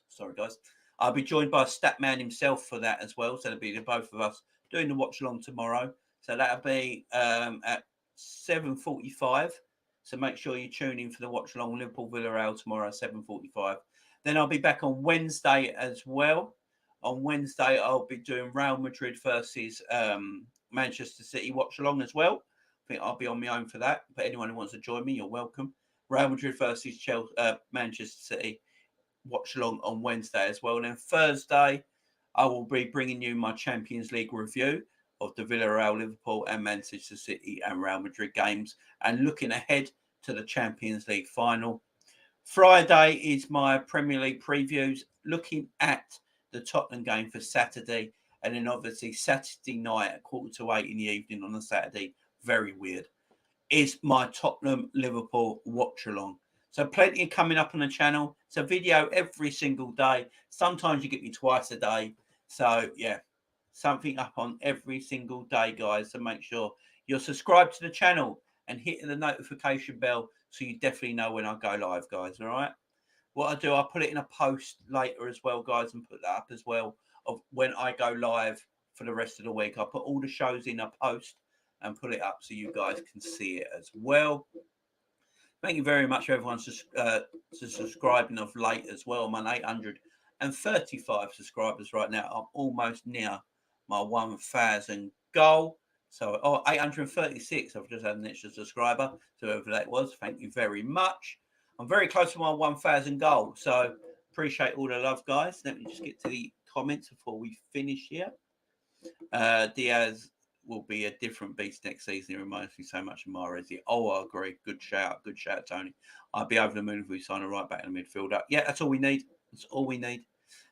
Sorry, guys. I'll be joined by Statman himself for that as well. So, it'll be the both of us doing the watch along tomorrow. So, that'll be at 7:45. So make sure you tune in for the watch along Liverpool Villarreal tomorrow at 7:45. Then I'll be back on Wednesday as well. On Wednesday, I'll be doing Real Madrid versus Manchester City watch along as well. I think I'll be on my own for that. But anyone who wants to join me, you're welcome. Real Madrid versus Manchester City watch along on Wednesday as well. And then Thursday, I will be bringing you my Champions League review of the Villarreal, Liverpool and Manchester City and Real Madrid games and looking ahead to the Champions League final. Friday is my Premier League previews, looking at the Tottenham game for Saturday, and then obviously Saturday night at 7:45 in the evening on a Saturday. Very weird. Is my Tottenham Liverpool watch along. So plenty coming up on the channel. It's a video every single day. Sometimes you get me twice a day. So yeah, something up on every single day, guys. So make sure you're subscribed to the channel and hitting the notification bell so you definitely know when I go live, guys. All right. What I do, I'll put it in a post later as well, guys, and put that up as well of when I go live for the rest of the week. I'll put all the shows in a post and put it up so you guys can see it as well. Thank you very much, everyone, subscribing of late as well. I'm on 835 subscribers right now. I'm almost near my 1,000 goal. So, 836. I've just had an extra subscriber. So, whoever that was, thank you very much. I'm very close to my 1,000 goal. So, appreciate all the love, guys. Let me just get to the comments before we finish here. Diaz will be a different beast next season. It reminds me so much of Mahrez. Oh, I agree. Good shout, Tony. I'd be over the moon if we sign a right back in the midfielder. Yeah, that's all we need. That's all we need.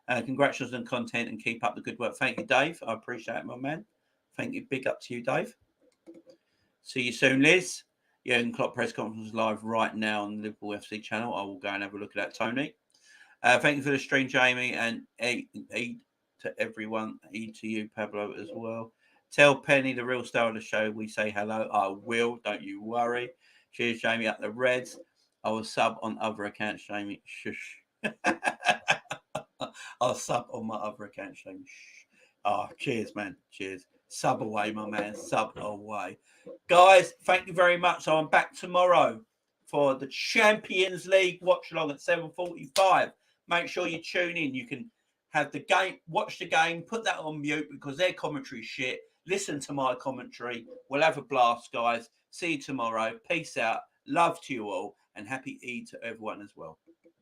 Congratulations on content and keep up the good work. Thank you, Dave. I appreciate it, my man. Thank you. Big up to you, Dave. See you soon, Liz. Jurgen Klopp press conference live right now on the Liverpool FC channel. I will go and have a look at that, Tony. Thank you for the stream, Jamie, and eat to everyone. Eat to you, Pablo, as well. Tell Penny the real star of the show. We say hello. I will. Don't you worry. Cheers, Jamie, up the Reds. I will sub on other accounts, Jamie. Shush. I'll sub on my other accounts, Jamie. Shh. Oh, cheers, man. Cheers. Sub away, my man. Sub away. Guys, thank you very much. So I'm back tomorrow for the Champions League watch along at 7:45. Make sure you tune in. You can have the game, watch the game, put that on mute because their commentary is shit. Listen to my commentary. We'll have a blast, guys. See you tomorrow. Peace out. Love to you all and happy Eid to everyone as well.